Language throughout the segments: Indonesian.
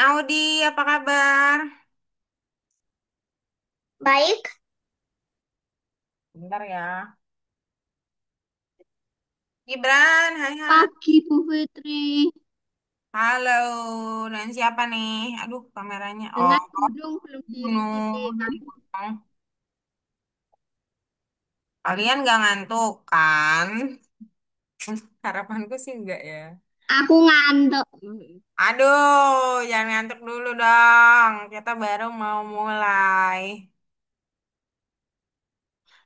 Audi, apa kabar? Baik, Bentar ya. Gibran, hai hai. pagi Bu Fitri. Halo, dan siapa nih? Aduh, kameranya. Oh, Dengan Dudung belum Nung. di-repeatin. Kalian gak ngantuk kan? Harapanku sih enggak ya. Aku ngantuk. Aduh, jangan ngantuk dulu dong. Kita baru mau mulai.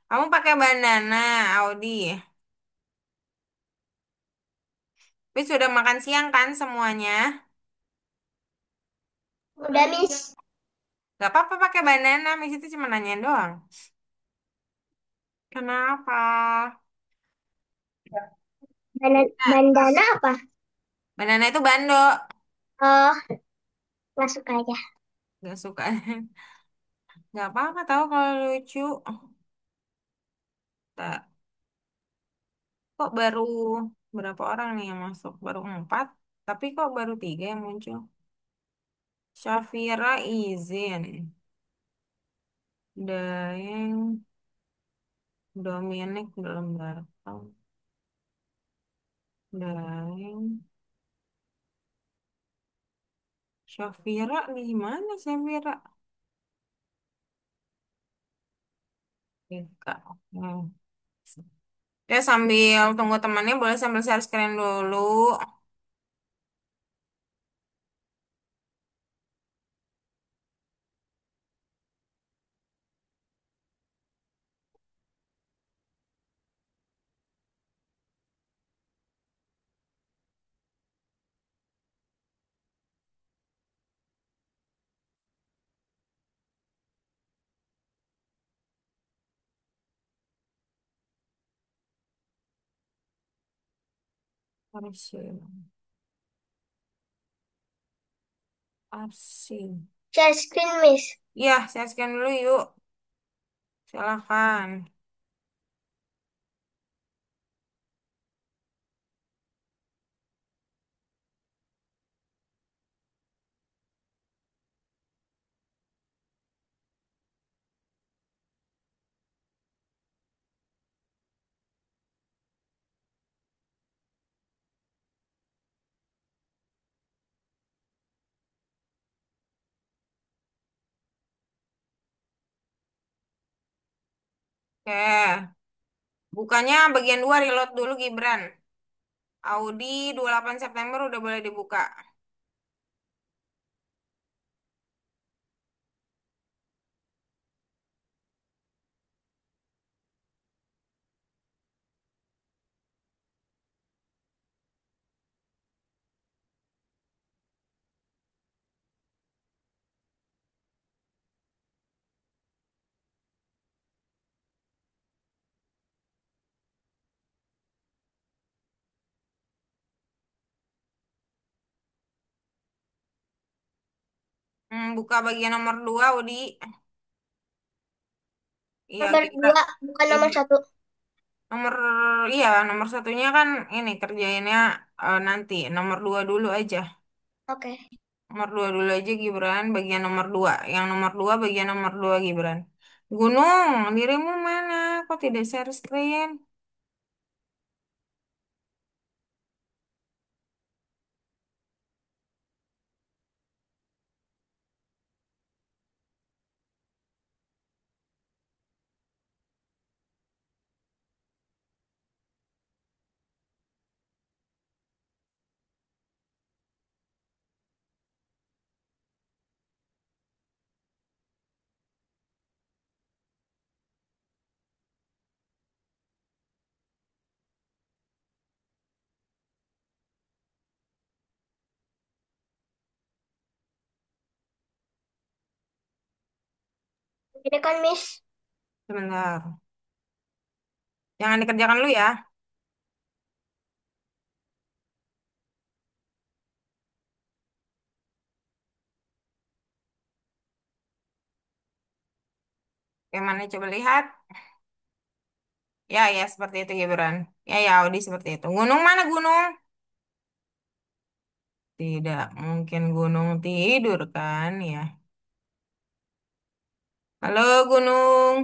Kamu pakai bandana, Audi. Tapi sudah makan siang kan semuanya? Udah, Miss. Gak apa-apa pakai bandana, Miss itu cuma nanyain doang. Kenapa? Bandana apa? Bandana itu bando. Oh, nggak suka aja. Gak suka. Gak apa-apa tahu kalau lucu. Tak. Kok baru berapa orang nih yang masuk? Baru 4. Tapi kok baru 3 yang muncul? Syafira izin. Daeng. Dominic belum datang. Daeng. Syafira di mana Syafira? Ika. Hmm. Ya sambil tunggu temannya boleh sambil share screen dulu. Arsi. Arsi. Share screen, Miss. Iya, saya scan dulu yuk. Silakan. Oke. Bukanya bagian 2 reload dulu Gibran. Audi 28 September udah boleh dibuka. Buka bagian nomor 2 Audi. Iya Nomor Gibran. dua, bukan nomor Iya. satu. Nomor iya nomor satunya kan ini kerjainnya nanti. Nomor 2 dulu aja. Oke. Nomor 2 dulu aja Gibran. Bagian nomor 2. Yang nomor 2 bagian nomor 2 Gibran. Gunung, dirimu mana? Kok tidak share screen? Ini kan, Miss. Sebentar. Jangan dikerjakan dulu ya. Yang mana coba lihat? Ya, ya seperti itu Gibran. Ya, ya Audi seperti itu. Gunung mana gunung? Tidak mungkin gunung tidur kan ya. Halo gunung,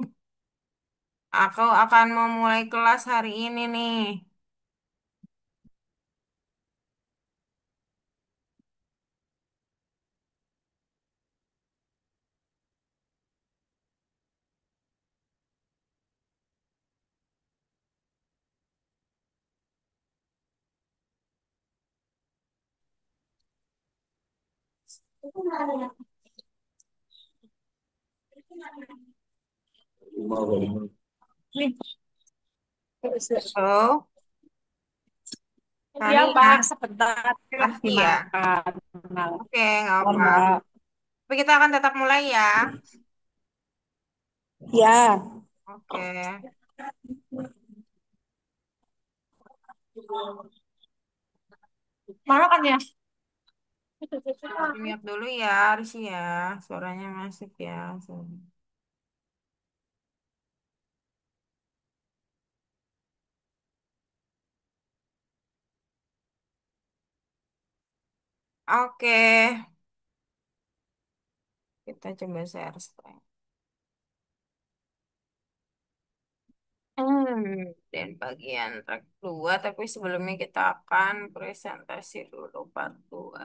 aku akan memulai kelas hari ini nih. Halo, Ya Tania, Pak, sebentar lagi lagi ya? makan. Nah, Oke, nggak mohon apa. Mbak. Tapi kita akan tetap mulai ya. Ya, Oke, mana kan ya? lihat dulu ya, Arsi ya. Suaranya masuk ya. Oke, kita coba share screen. Dan bagian track 2, tapi sebelumnya kita akan presentasi dulu part 2.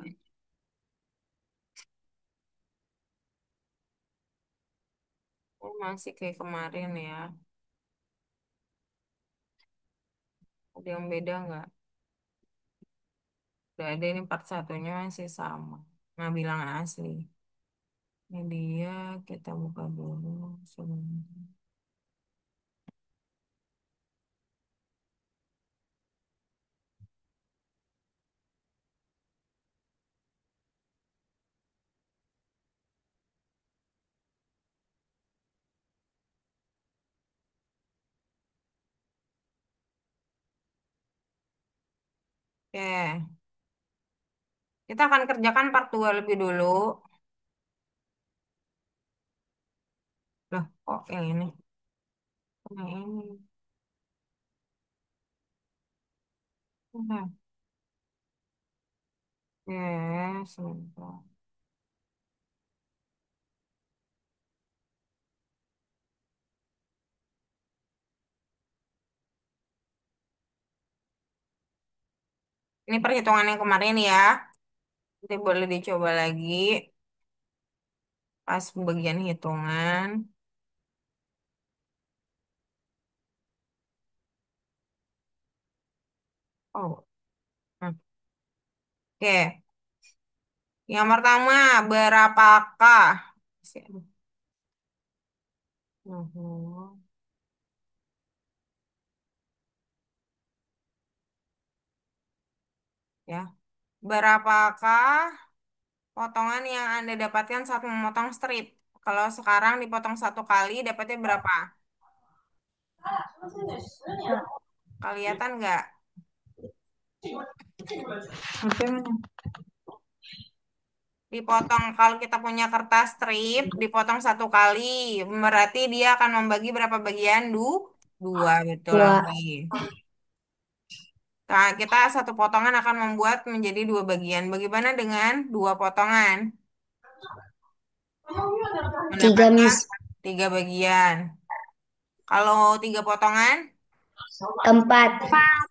Oh, masih kayak kemarin ya. Ada yang beda nggak? Udah ada ini part satunya masih sama. Nah, bilangan asli. Ini dia, kita buka dulu. Sebentar. Oke, kita akan kerjakan part 2 lebih dulu. Loh, kok yang ini? Kok yang ini? Bentar. Oke, sebentar. Ini perhitungan yang kemarin ya. Nanti boleh dicoba lagi pas bagian hitungan. Oh, hmm. Oke. Yang pertama, berapakah? Aduh. Ya. Berapakah potongan yang Anda dapatkan saat memotong strip? Kalau sekarang dipotong satu kali, dapatnya berapa? Kelihatan nggak? Dipotong, kalau kita punya kertas strip, dipotong satu kali, berarti dia akan membagi berapa bagian? Dua, betul Dua. lagi. Nah, kita satu potongan akan membuat menjadi dua bagian. Bagaimana dengan dua potongan? Tiga, Mendapatkan Miss. tiga bagian. Kalau tiga potongan, Empat.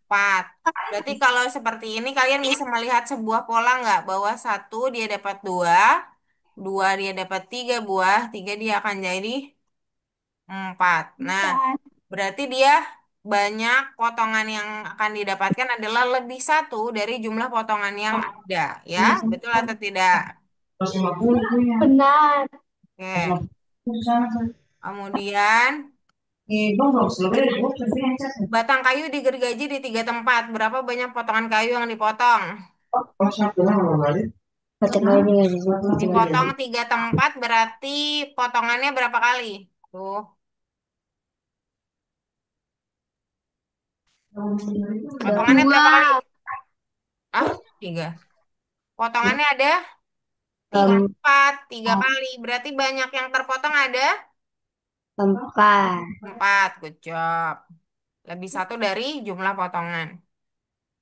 empat. Berarti kalau seperti ini, kalian bisa melihat sebuah pola nggak? Bahwa satu dia dapat dua, dua dia dapat tiga buah, tiga dia akan jadi empat. Nah, berarti dia banyak potongan yang akan didapatkan adalah lebih satu dari jumlah potongan yang ada. Ya, betul atau tidak? Benar. Oke. Kemudian, batang kayu digergaji di tiga tempat. Berapa banyak potongan kayu yang dipotong? Dipotong tiga tempat berarti potongannya berapa kali? Tuh, potongannya Dua. berapa kali? Ah, tiga. Potongannya ada tiga Em- tempat, tiga kali. Berarti banyak yang terpotong ada Empat. empat. Good job. Lebih satu dari jumlah potongan.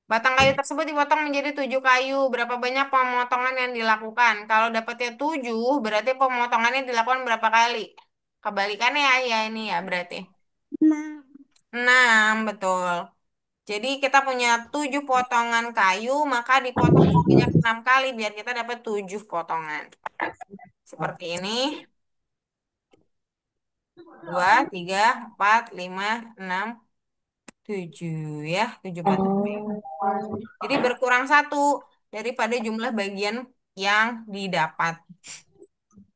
Batang kayu tersebut dipotong menjadi 7 kayu. Berapa banyak pemotongan yang dilakukan? Kalau dapatnya 7, berarti pemotongannya dilakukan berapa kali? Kebalikannya ya, ya ini ya berarti. 6, betul. Jadi kita punya 7 potongan kayu, maka dipotong sebanyak 6 kali biar kita dapat 7 potongan. Seperti ini. 2, 3, 4, 5, 6, 7 ya. 7 potong kayu. Jadi berkurang satu daripada jumlah bagian yang didapat.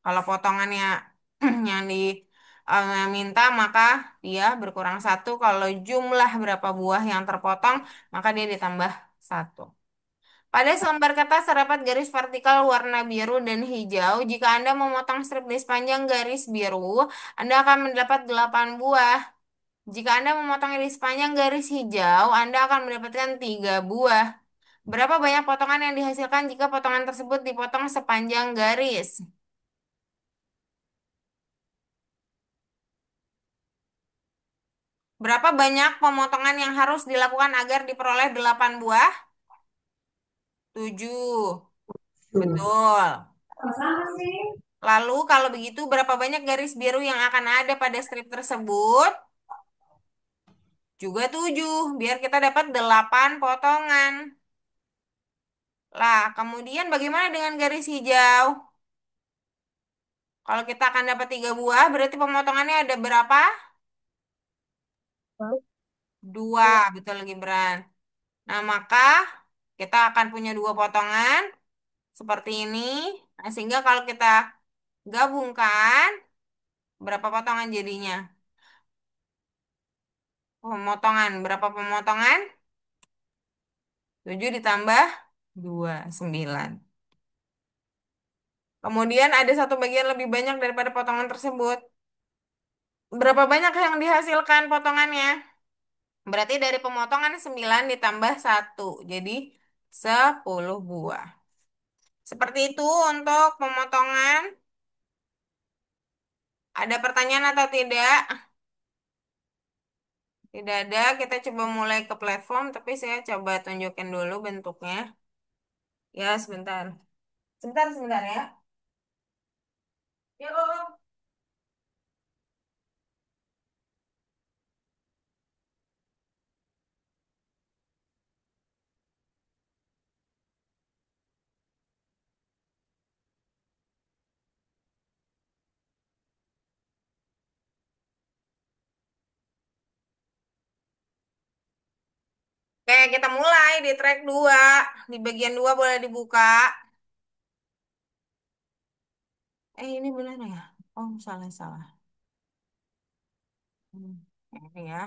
Kalau potongannya yang minta maka dia berkurang satu. Kalau jumlah berapa buah yang terpotong maka dia ditambah satu. Pada selembar kertas terdapat garis vertikal warna biru dan hijau. Jika Anda memotong strip di sepanjang garis biru, Anda akan mendapat 8 buah. Jika Anda memotongnya di sepanjang garis hijau, Anda akan mendapatkan 3 buah. Berapa banyak potongan yang dihasilkan jika potongan tersebut dipotong sepanjang garis? Berapa banyak pemotongan yang harus dilakukan agar diperoleh 8 buah? 7. Betul. Lalu kalau begitu berapa banyak garis biru yang akan ada pada strip tersebut? Juga 7. Biar kita dapat 8 potongan. Lah, kemudian bagaimana dengan garis hijau? Kalau kita akan dapat 3 buah, berarti pemotongannya ada berapa? 2. Betul, Gibran. Nah, maka kita akan punya 2 potongan seperti ini. Nah, sehingga kalau kita gabungkan, berapa potongan jadinya? Pemotongan, berapa pemotongan? 7 ditambah 2 9. Kemudian ada satu bagian lebih banyak daripada potongan tersebut. Berapa banyak yang dihasilkan potongannya? Berarti dari pemotongan 9 ditambah satu, jadi 10 buah. Seperti itu untuk pemotongan. Ada pertanyaan atau tidak? Tidak ada, kita coba mulai ke platform, tapi saya coba tunjukin dulu bentuknya. Ya, sebentar. Sebentar, sebentar ya. Yuk. Oke, kita mulai di track 2. Di bagian 2 boleh dibuka. Ini benar ya? Oh, salah, salah. Hmm, Ini ya.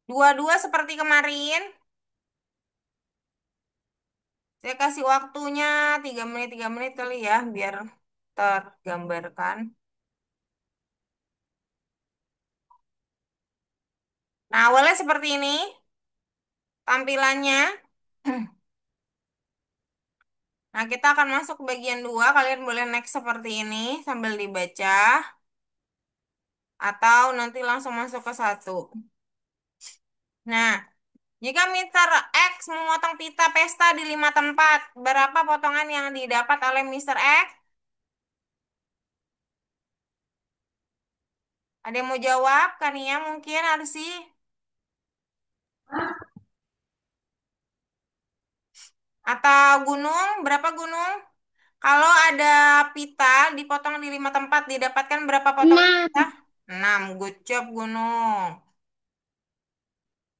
Dua-dua seperti kemarin. Saya kasih waktunya 3 menit kali ya, biar tergambarkan. Nah, awalnya seperti ini tampilannya. Nah, kita akan masuk ke bagian 2. Kalian boleh next seperti ini sambil dibaca. Atau nanti langsung masuk ke 1. Nah, jika Mister X memotong pita pesta di 5 tempat, berapa potongan yang didapat oleh Mister X? Ada yang mau jawab? Kania mungkin harus sih. Atau gunung, berapa gunung? Kalau ada pita dipotong di 5 tempat, didapatkan berapa potongan pita? 6. 6. Good job gunung.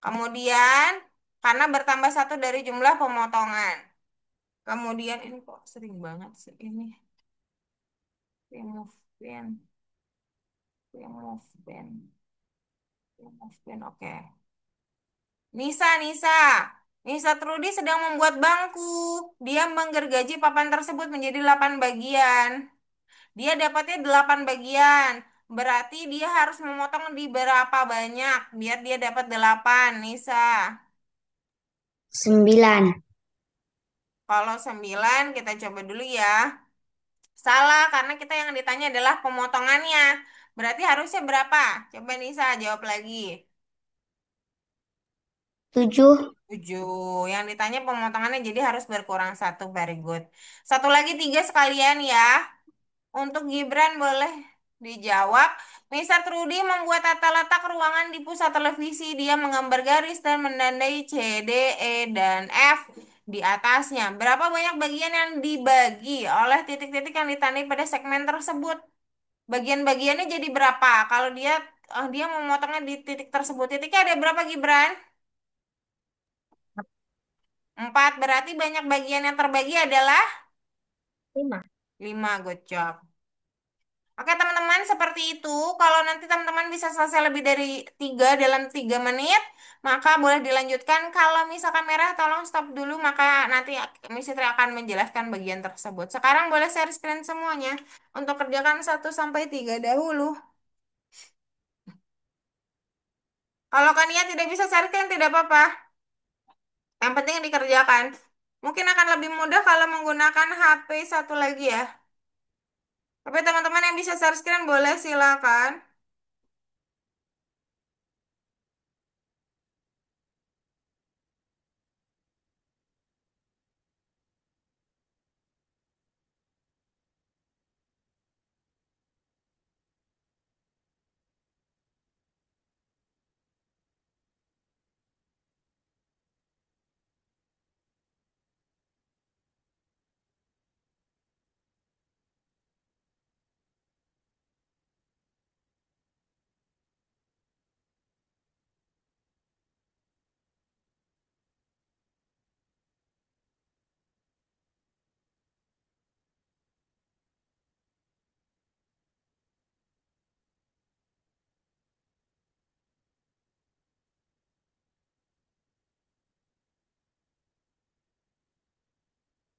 Kemudian, karena bertambah satu dari jumlah pemotongan. Kemudian, ini kok sering banget sih ini. Remove pen, remove pen, remove pen. Oke. Nisa, Nisa. Nisa Trudi sedang membuat bangku. Dia menggergaji papan tersebut menjadi 8 bagian. Dia dapatnya 8 bagian. Berarti dia harus memotong di berapa banyak biar dia dapat 8, Nisa. 9. Kalau 9 kita coba dulu ya. Salah karena kita yang ditanya adalah pemotongannya. Berarti harusnya berapa? Coba Nisa jawab lagi. 7. 7. Yang ditanya pemotongannya jadi harus berkurang satu. Very good. Satu lagi 3 sekalian ya. Untuk Gibran boleh dijawab. Mister Trudy membuat tata letak ruangan di pusat televisi. Dia menggambar garis dan menandai C, D, E, dan F di atasnya. Berapa banyak bagian yang dibagi oleh titik-titik yang ditandai pada segmen tersebut? Bagian-bagiannya jadi berapa? Kalau dia memotongnya di titik tersebut. Titiknya ada berapa, Gibran? 4. Berarti banyak bagian yang terbagi adalah 5. 5. Good job. Oke, teman-teman, seperti itu. Kalau nanti teman-teman bisa selesai lebih dari 3 dalam 3 menit, maka boleh dilanjutkan. Kalau misalkan merah, tolong stop dulu, maka nanti Miss Fitri akan menjelaskan bagian tersebut. Sekarang boleh share screen semuanya untuk kerjakan 1 sampai 3 dahulu. Kalau Kania tidak bisa share screen, tidak apa-apa. Yang penting dikerjakan. Mungkin akan lebih mudah kalau menggunakan HP satu lagi ya. Tapi teman-teman yang bisa share screen boleh silakan.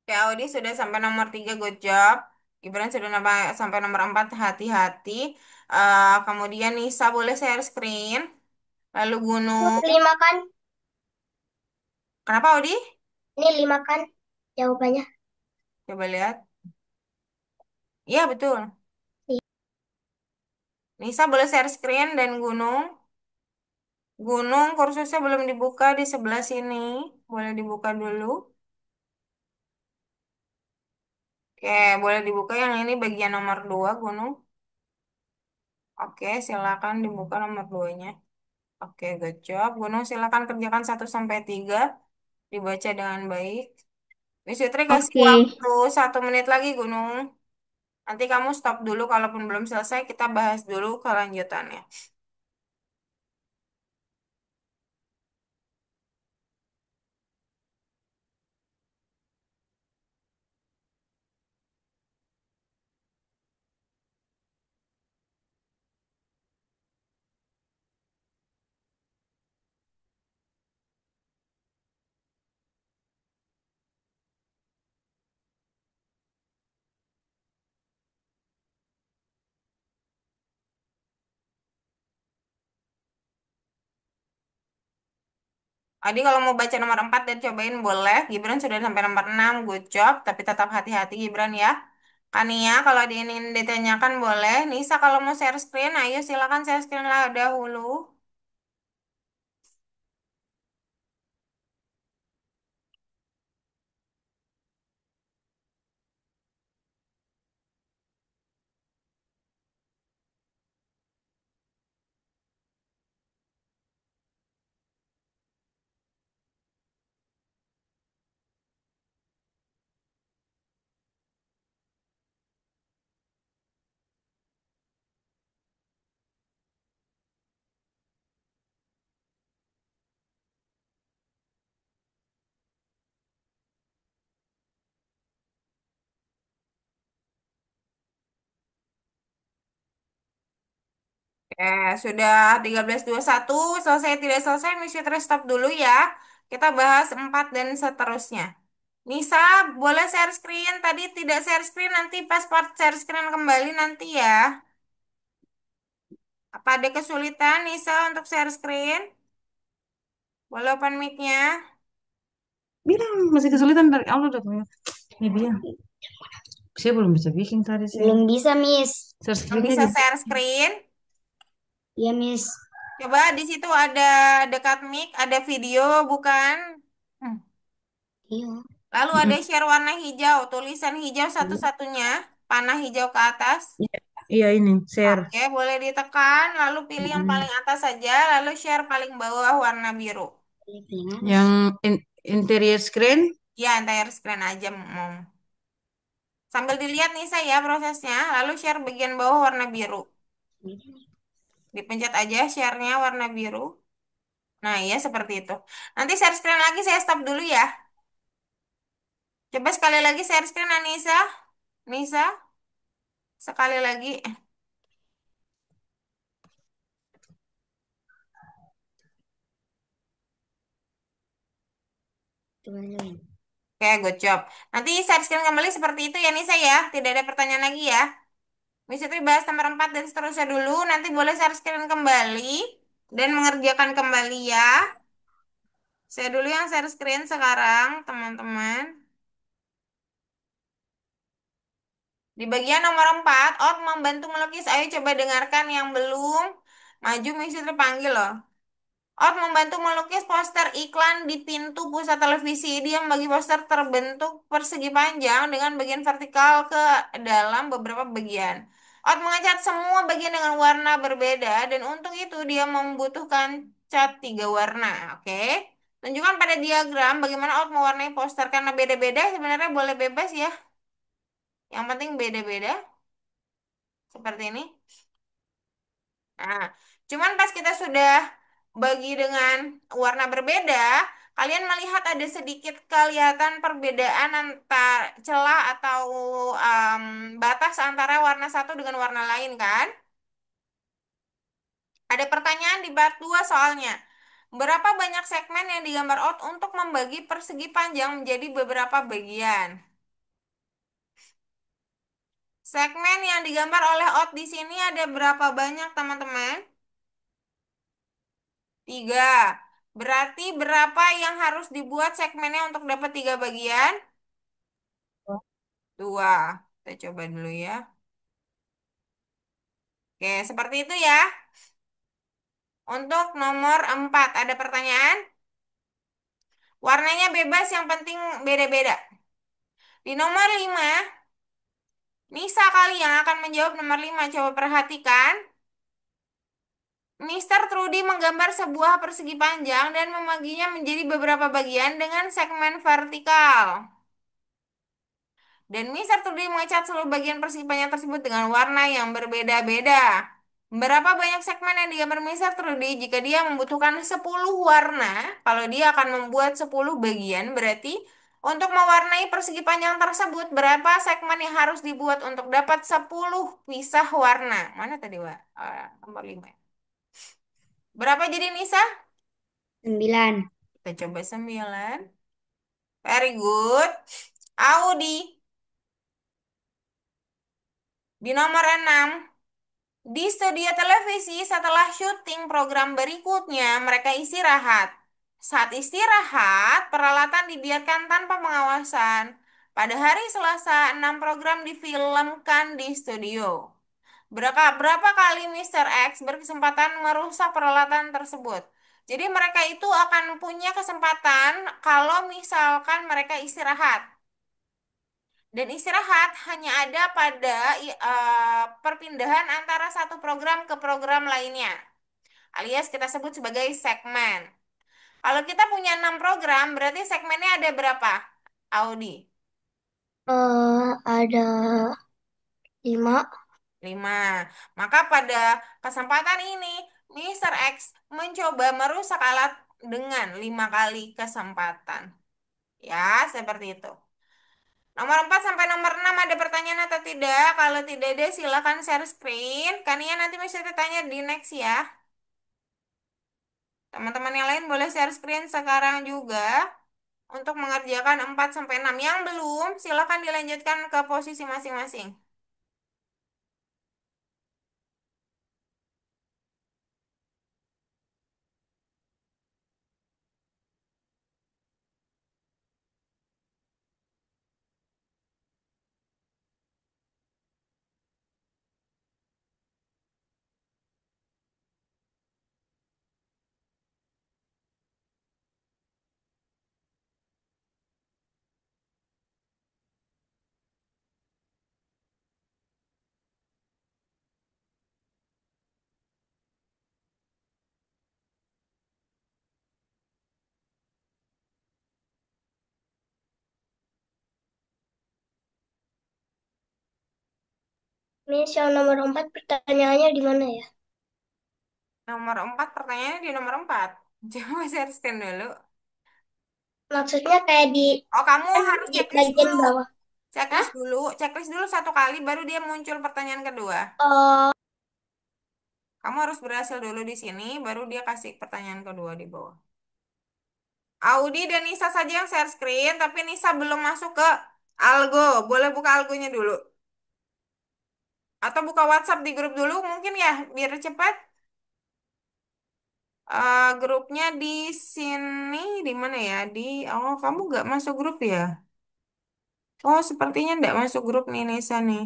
Oke, Audi sudah sampai nomor 3, good job. Gibran sudah sampai nomor 4, hati-hati. Kemudian Nisa boleh share screen. Lalu Gunung. 5 kan? Kenapa Audi? Ini 5 kan jawabannya. Coba lihat. Iya, betul. Nisa boleh share screen dan Gunung. Gunung kursusnya belum dibuka di sebelah sini. Boleh dibuka dulu. Oke, boleh dibuka yang ini bagian nomor 2, Gunung. Oke, silakan dibuka nomor 2-nya. Oke, good job. Gunung silakan kerjakan 1 sampai 3. Dibaca dengan baik. Miss Fitri kasih Oke. waktu 1 menit lagi, Gunung. Nanti kamu stop dulu, kalaupun belum selesai, kita bahas dulu kelanjutannya. Adi kalau mau baca nomor 4 dan cobain boleh. Gibran sudah sampai nomor 6, good job. Tapi tetap hati-hati Gibran ya. Kania kalau ada yang ingin ditanyakan boleh. Nisa kalau mau share screen, ayo silakan share screen lah dahulu. Sudah 13:21, selesai tidak selesai, Miss Fitri stop dulu ya. Kita bahas 4 dan seterusnya. Nisa, boleh share screen. Tadi tidak share screen, nanti pas part share screen kembali nanti ya. Apa ada kesulitan, Nisa, untuk share screen? Boleh open mic-nya. Bilang masih kesulitan dari awal udah punya. Ini dia. Saya belum bisa bikin tadi saya. Belum bisa, Miss. Share Yang screen bisa aja. share screen. Iya, Miss. Coba di situ ada dekat mic, ada video bukan? Hmm. Iya. Lalu ada Mm-mm. share warna hijau, tulisan hijau satu-satunya, panah hijau ke atas. Iya, iya ini share. Oke, boleh ditekan, lalu pilih yang Mm-mm. paling atas saja, lalu share paling bawah warna biru. Pilih paling atas. Yang interior screen. Ya, entire screen aja, Mom. Sambil dilihat nih saya prosesnya, lalu share bagian bawah warna biru. Dipencet aja share-nya warna biru. Nah, ya seperti itu. Nanti share screen lagi, saya stop dulu ya. Coba sekali lagi share screen, Anissa. Nisa, sekali lagi. Coba join. Oke, good job. Nanti share screen kembali seperti itu ya, Nisa ya. Tidak ada pertanyaan lagi ya. Bisa bahas nomor 4 dan seterusnya dulu. Nanti boleh share screen kembali dan mengerjakan kembali ya. Saya dulu yang share screen sekarang, teman-teman. Di bagian nomor 4, Ot membantu melukis. Ayo coba dengarkan yang belum. Maju, Misi terpanggil loh. Ot membantu melukis poster iklan di pintu pusat televisi. Dia membagi poster terbentuk persegi panjang dengan bagian vertikal ke dalam beberapa bagian. Ot mengecat semua bagian dengan warna berbeda dan untuk itu dia membutuhkan cat 3 warna. Oke. Tunjukkan pada diagram bagaimana Ot mewarnai poster karena beda-beda sebenarnya boleh bebas ya. Yang penting beda-beda seperti ini. Nah, cuman pas kita sudah bagi dengan warna berbeda, kalian melihat ada sedikit kelihatan perbedaan antar celah atau batas antara warna satu dengan warna lain kan? Ada pertanyaan di part 2 soalnya. Berapa banyak segmen yang digambar out untuk membagi persegi panjang menjadi beberapa bagian? Segmen yang digambar oleh out di sini ada berapa banyak, teman-teman? 3. Berarti berapa yang harus dibuat segmennya untuk dapat 3 bagian? 2. Kita coba dulu ya. Oke, seperti itu ya. Untuk nomor 4 ada pertanyaan? Warnanya bebas, yang penting beda-beda. Di nomor 5, Nisa kali yang akan menjawab nomor 5. Coba perhatikan. Mister Trudy menggambar sebuah persegi panjang dan membaginya menjadi beberapa bagian dengan segmen vertikal. Dan Mister Trudy mengecat seluruh bagian persegi panjang tersebut dengan warna yang berbeda-beda. Berapa banyak segmen yang digambar Mister Trudy jika dia membutuhkan 10 warna? Kalau dia akan membuat 10 bagian, berarti untuk mewarnai persegi panjang tersebut, berapa segmen yang harus dibuat untuk dapat 10 pisah warna? Mana tadi, Wak? Nomor 5. Berapa jadi Nisa? 9. Kita coba 9. Very good. Audi. Di nomor 6. Di studio televisi setelah syuting program berikutnya, mereka istirahat. Saat istirahat, peralatan dibiarkan tanpa pengawasan. Pada hari Selasa, 6 program difilmkan di studio. Berapa kali Mister X berkesempatan merusak peralatan tersebut? Jadi mereka itu akan punya kesempatan kalau misalkan mereka istirahat. Dan istirahat hanya ada pada perpindahan antara satu program ke program lainnya. Alias kita sebut sebagai segmen. Kalau kita punya 6 program, berarti segmennya ada berapa? Audi. Ada 5. 5. Maka pada kesempatan ini, Mister X mencoba merusak alat dengan 5 kali kesempatan. Ya, seperti itu. Nomor 4 sampai nomor 6 ada pertanyaan atau tidak? Kalau tidak ada, silakan share screen. Kania nanti bisa tanya di next ya. Teman-teman yang lain boleh share screen sekarang juga untuk mengerjakan 4 sampai 6. Yang belum, silakan dilanjutkan ke posisi masing-masing. Miss, yang nomor 4 pertanyaannya di mana ya? Nomor 4 pertanyaannya di nomor 4. Coba share screen dulu. Maksudnya kayak di Oh, kamu kan harus di checklist bagian dulu. bawah. Hah? Checklist dulu satu kali, baru dia muncul pertanyaan kedua. Oh, Kamu harus berhasil dulu di sini, baru dia kasih pertanyaan kedua di bawah. Audi dan Nisa saja yang share screen, tapi Nisa belum masuk ke Algo. Boleh buka Algonya dulu. Atau buka WhatsApp di grup dulu, mungkin ya, biar cepat. Grupnya di sini, di mana ya? Oh, kamu nggak masuk grup ya? Oh, sepertinya nggak masuk grup nih, Nisa nih.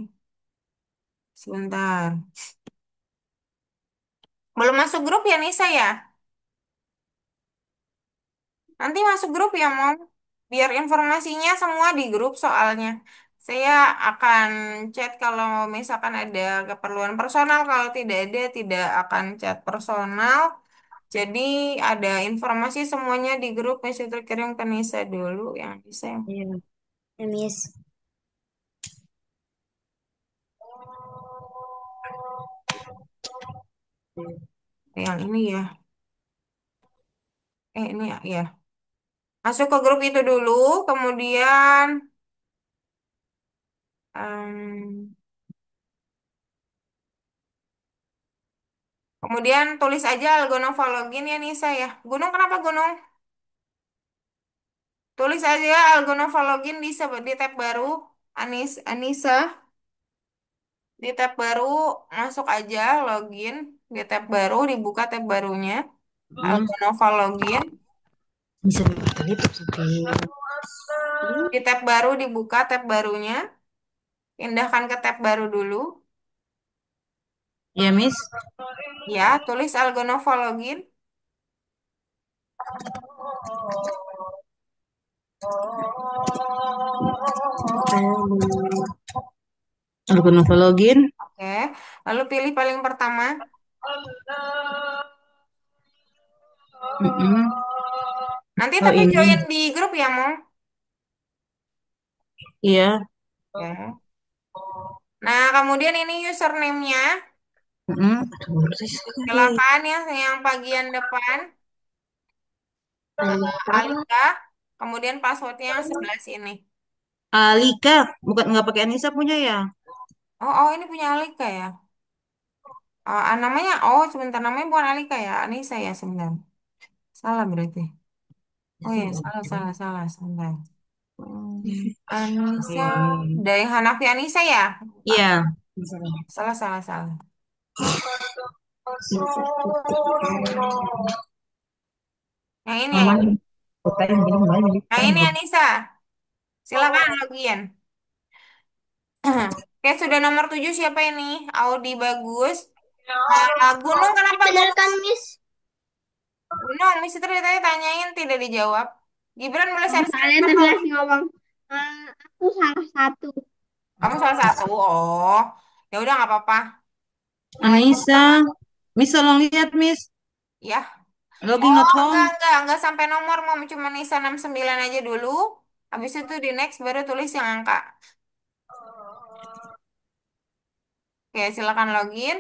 Sebentar. Belum masuk grup ya, Nisa ya? Nanti masuk grup ya, Mom. Biar informasinya semua di grup soalnya. Saya akan chat kalau misalkan ada keperluan personal. Kalau tidak ada, tidak akan chat personal. Jadi ada informasi semuanya di grup. Mesti terkirim ke Nisa dulu. Yang Nisa yang iya. Ya, Miss. yang ini ya. Ini ya, ya. Masuk ke grup itu dulu. Kemudian... em, kemudian tulis aja Algonova login ya Nisa ya. Gunung kenapa Gunung? Tulis aja Algonova login di tab baru. Anissa di tab baru masuk aja login di tab baru dibuka tab barunya Hmm, Algonova login bisa dibuka YouTube sampai. di tab baru dibuka tab barunya pindahkan ke tab baru dulu Ya, Miss. ya tulis Algonova login Aku Nova login. oke lalu pilih paling pertama Mm-mm. nanti Oh, tapi join ini. di grup ya Mong Iya. oke nah kemudian ini username-nya Mm-mm. Aduh, persis sekali. silakan yang bagian depan Alika. Alika, kemudian passwordnya yang sebelah sini. Alika, bukan nggak pakai Anissa punya ya? Oh, ini punya Alika ya. Namanya, sebentar namanya bukan Alika ya, Anissa ya sebentar. Salah berarti. Oh ya, salah, salah, salah, sebentar. Anissa, Oke. dari Hanafi Anissa ya? Lupa. Iya. Salah, salah, salah. Yang ini ya, Aman. Bukain gini kembali. yang ini Anissa. Silakan login. Oke, sudah nomor 7 siapa ini? Audi bagus. Gunung Ini kenapa bener Gunung? kan, Miss? Gunung, Miss Fitri tadi tanyain tidak dijawab. Gibran boleh Oh, share screen kalian nggak tadi kalau masih ngomong. Aku salah satu. kamu salah satu? Oh, ya udah nggak apa-apa. Namanya juga Anissa. Miss tolong lihat, Miss. ya. Logging Oh, not home. enggak sampai nomor mau cuma Nisa 69 aja dulu. Habis itu di next baru tulis yang angka. Oke, silakan login.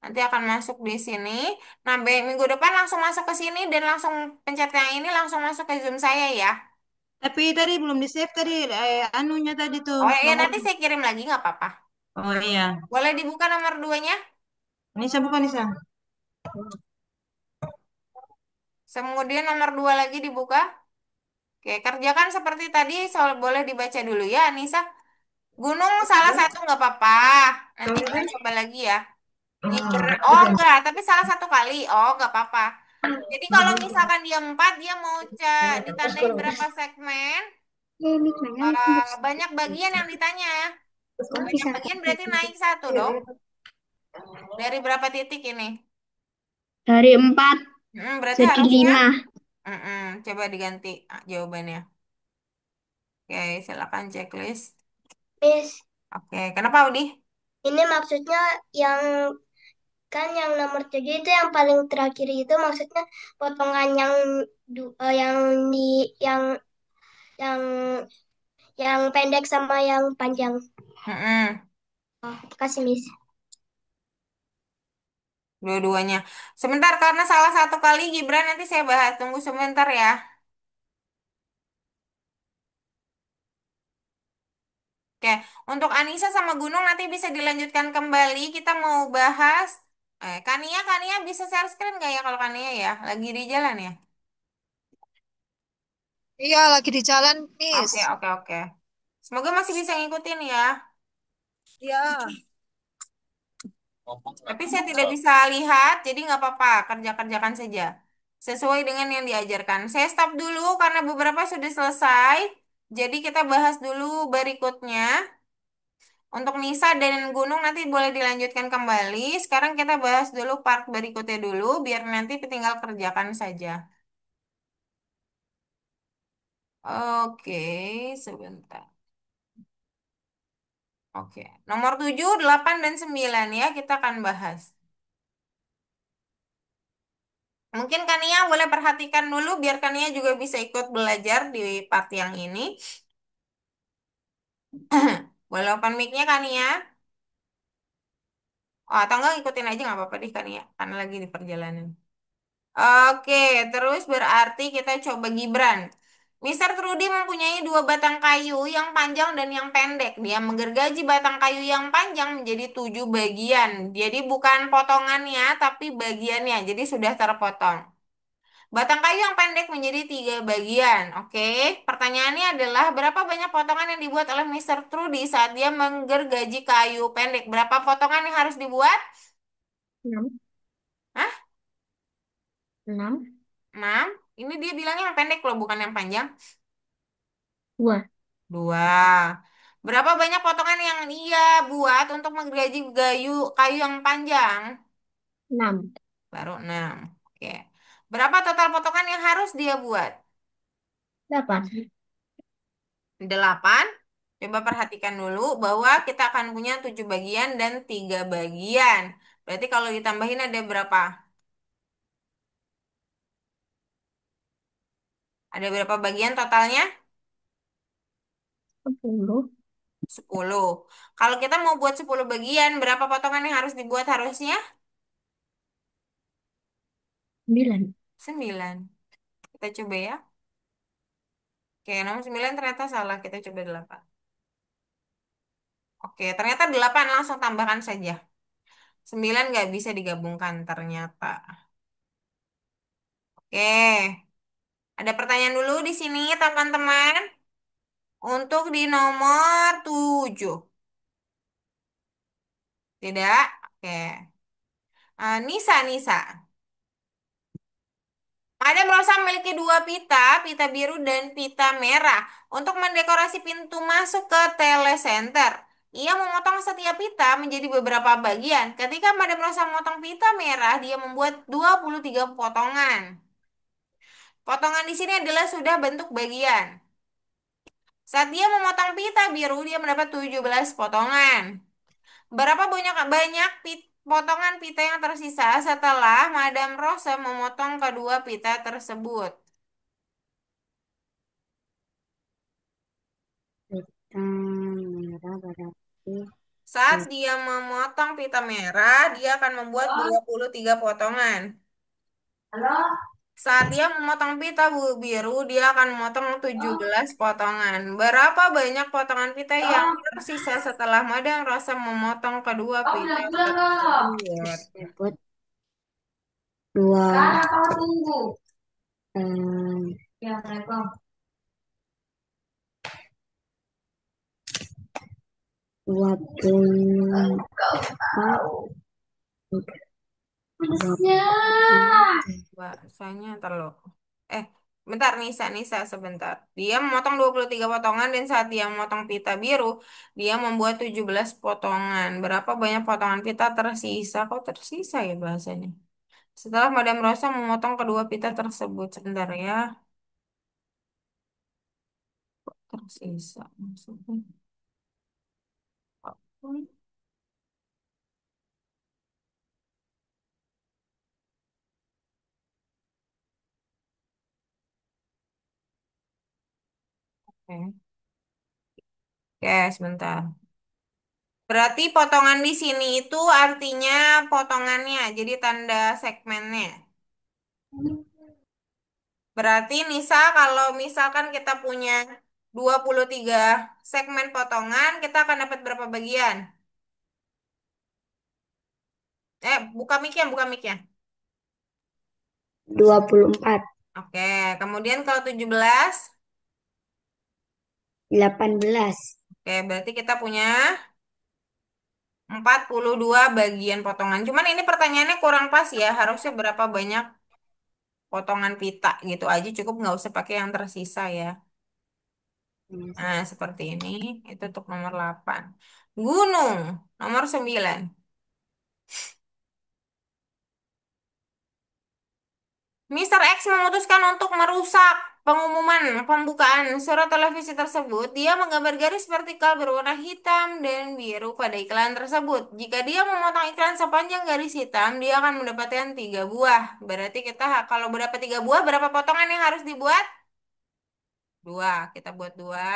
Nanti akan masuk di sini. Nah, minggu depan langsung masuk ke sini dan langsung pencet yang ini langsung masuk ke Zoom saya ya. Tapi tadi belum di save tadi anunya tadi tuh Oh ya, nomor. nanti saya kirim lagi nggak apa-apa. Oh iya. Boleh dibuka nomor duanya? Nisa bukan Nisa. Kemudian nomor 2 lagi dibuka. Oke, kerjakan seperti tadi, soal boleh dibaca dulu ya, Nisa. Gunung salah satu nggak apa-apa. Nanti kita coba lagi ya. Oh enggak, tapi salah satu kali. Oh nggak apa-apa. Jadi kalau misalkan dia 4, dia mau ditandain berapa segmen, Ini nanya banyak bagian yang ditanya. Banyak bisa bagian berarti naik satu dong. Dari berapa titik ini? dari 4 Berarti jadi harusnya, 5. coba diganti jawabannya. Oke, silakan checklist. Miss, Oke, kenapa Udi? ini maksudnya yang kan yang nomor 7 itu yang paling terakhir itu maksudnya potongan yang yang di yang yang pendek sama yang panjang. Mm-mm. Oh, kasih Miss. Dua-duanya. Sebentar, karena salah satu kali Gibran nanti saya bahas. Tunggu sebentar ya. Oke, untuk Anissa sama Gunung nanti bisa dilanjutkan kembali. Kita mau bahas. Kania bisa share screen nggak ya kalau Kania ya? Lagi di jalan ya? Iya, lagi di jalan, Miss. Oke. Semoga masih bisa ngikutin ya. Iya. Tapi saya tidak bisa lihat, jadi nggak apa-apa, kerja-kerjakan saja. Sesuai dengan yang diajarkan. Saya stop dulu karena beberapa sudah selesai. Jadi kita bahas dulu berikutnya. Untuk Nisa dan Gunung nanti boleh dilanjutkan kembali. Sekarang kita bahas dulu part berikutnya dulu, biar nanti tinggal kerjakan saja. Oke, sebentar. Oke, nomor 7, 8, dan 9 ya kita akan bahas. Mungkin Kania boleh perhatikan dulu biar Kania juga bisa ikut belajar di part yang ini. Boleh open mic-nya Kania? Oh, atau enggak ikutin aja nggak apa-apa deh Kania, karena lagi di perjalanan. Oke, terus berarti kita coba Gibran. Mister Trudy mempunyai dua batang kayu yang panjang dan yang pendek. Dia menggergaji batang kayu yang panjang menjadi 7 bagian. Jadi bukan potongannya, tapi bagiannya. Jadi sudah terpotong. Batang kayu yang pendek menjadi 3 bagian. Oke, pertanyaannya adalah berapa banyak potongan yang dibuat oleh Mister Trudy saat dia menggergaji kayu pendek? Berapa potongan yang harus dibuat? 6. Hah? 6. 6? Ini dia bilangnya yang pendek loh, bukan yang panjang. 2. 2. Berapa banyak potongan yang dia buat untuk menggergaji kayu yang panjang? 6. Baru 6. Oke. Berapa total potongan yang harus dia buat? 8. 8. Coba perhatikan dulu bahwa kita akan punya 7 bagian dan 3 bagian. Berarti kalau ditambahin ada berapa? Ada berapa bagian totalnya? 10. 10. Kalau kita mau buat 10 bagian, berapa potongan yang harus dibuat harusnya? 9. 9. Kita coba ya. Oke, nomor 9 ternyata salah. Kita coba 8. Oke, ternyata 8 langsung tambahkan saja. 9 nggak bisa digabungkan ternyata. Oke, ada pertanyaan dulu di sini teman-teman. Untuk di nomor 7. Tidak? Oke. Nisa. Madam Rosa memiliki dua pita, pita biru dan pita merah. Untuk mendekorasi pintu masuk ke telecenter. Ia memotong setiap pita menjadi beberapa bagian. Ketika Madam Rosa memotong pita merah, dia membuat 23 potongan. Potongan di sini adalah sudah bentuk bagian. Saat dia memotong pita biru, dia mendapat 17 potongan. Berapa banyak banyak potongan pita yang tersisa setelah Madam Rosa memotong kedua pita tersebut? Hitam merah berarti Saat dia memotong pita merah, dia akan membuat 23 potongan. Saat dia memotong pita biru, dia akan memotong 17 potongan. Berapa banyak potongan pita yang tersisa setelah Madam Rosa memotong kedua pita tersebut? tersebut dua em, dua puluh Bahasanya terlalu. Eh, bentar Nisa sebentar. Dia memotong 23 potongan dan saat dia memotong pita biru, dia membuat 17 potongan. Berapa banyak potongan pita tersisa? Kok tersisa ya bahasanya? Setelah Madam Rosa memotong kedua pita tersebut. Sebentar ya. Tersisa maksudnya. Oke. Oke, sebentar. Berarti potongan di sini itu artinya potongannya, jadi tanda segmennya. Berarti Nisa, kalau misalkan kita punya 23 segmen potongan, kita akan dapat berapa bagian? Buka mic-nya, buka mic-nya. 24, Oke, kemudian kalau 17, 18. oke, berarti kita punya 42 bagian potongan. Cuman ini pertanyaannya kurang pas ya, harusnya berapa banyak potongan pita gitu aja cukup, nggak usah pakai yang tersisa ya. Nah, seperti ini, itu untuk nomor 8. Gunung, nomor 9. Mister X memutuskan untuk merusak pengumuman pembukaan surat televisi tersebut. Dia menggambar garis vertikal berwarna hitam dan biru pada iklan tersebut. Jika dia memotong iklan sepanjang garis hitam, dia akan mendapatkan 3 buah. Berarti kita kalau berapa 3 buah, berapa potongan yang harus dibuat? Dua. Kita buat dua.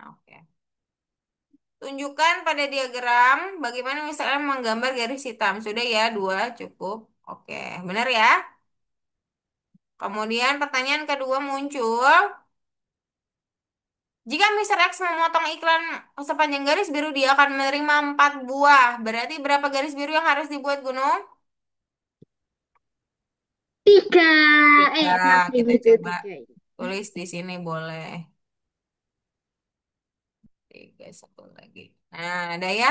Oke. Tunjukkan pada diagram bagaimana misalnya menggambar garis hitam. Sudah ya, dua cukup. Oke, benar ya? Kemudian pertanyaan kedua muncul. Jika Mister X memotong iklan sepanjang garis biru, dia akan menerima 4 buah. Berarti berapa garis biru yang harus dibuat, Gunung? 3. Tiga. Maaf, Kita review coba 3. tulis di sini boleh. Tiga, satu lagi. Nah, ada ya?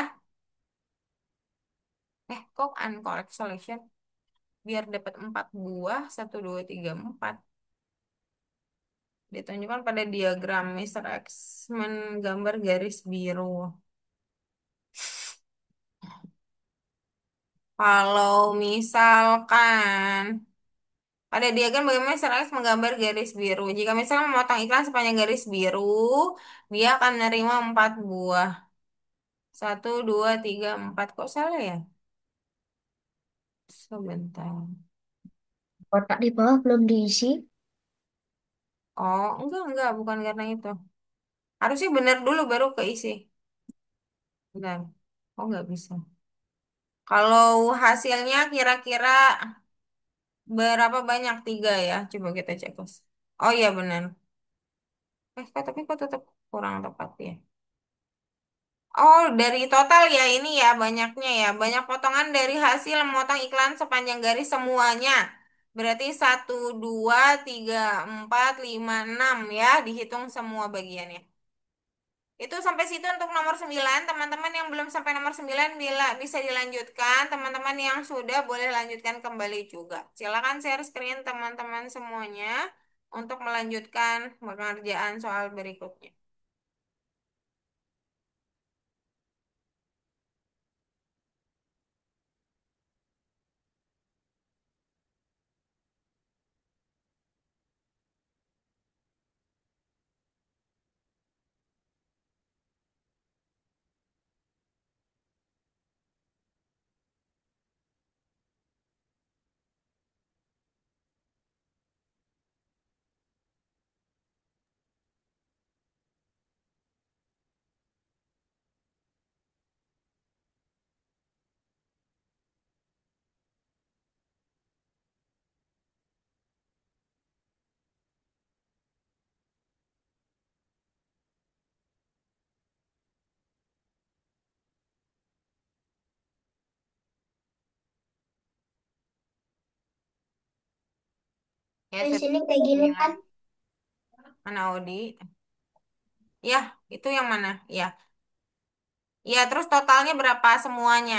Kok uncorrect selection? Biar dapat 4 buah, satu, dua, tiga, 4. Ditunjukkan pada diagram Mister X menggambar garis biru. Kalau misalkan pada diagram bagaimana Mister X menggambar garis biru. Jika misalnya memotong iklan sepanjang garis biru, dia akan menerima 4 buah. Satu, dua, tiga, empat. Kok salah ya? Sebentar. Kotak di bawah belum diisi. Oh, enggak, bukan karena itu. Harusnya benar dulu baru keisi. Bentar. Oh, nggak bisa. Kalau hasilnya kira-kira berapa banyak? Tiga ya. Coba kita cek. Oh iya benar. Tapi kok tetap kurang tepat ya. Oh, dari total ya ini ya banyaknya ya. Banyak potongan dari hasil memotong iklan sepanjang garis semuanya. Berarti satu, dua, tiga, empat, lima, enam ya. Dihitung semua bagiannya. Itu sampai situ untuk nomor 9. Teman-teman yang belum sampai nomor 9 bisa dilanjutkan. Teman-teman yang sudah boleh lanjutkan kembali juga. Silakan share screen teman-teman semuanya untuk melanjutkan pengerjaan soal berikutnya. Ya, Di sudah. sini kayak gini kan. Mana Audi? Ya, itu yang mana? Ya. Ya, terus totalnya berapa semuanya?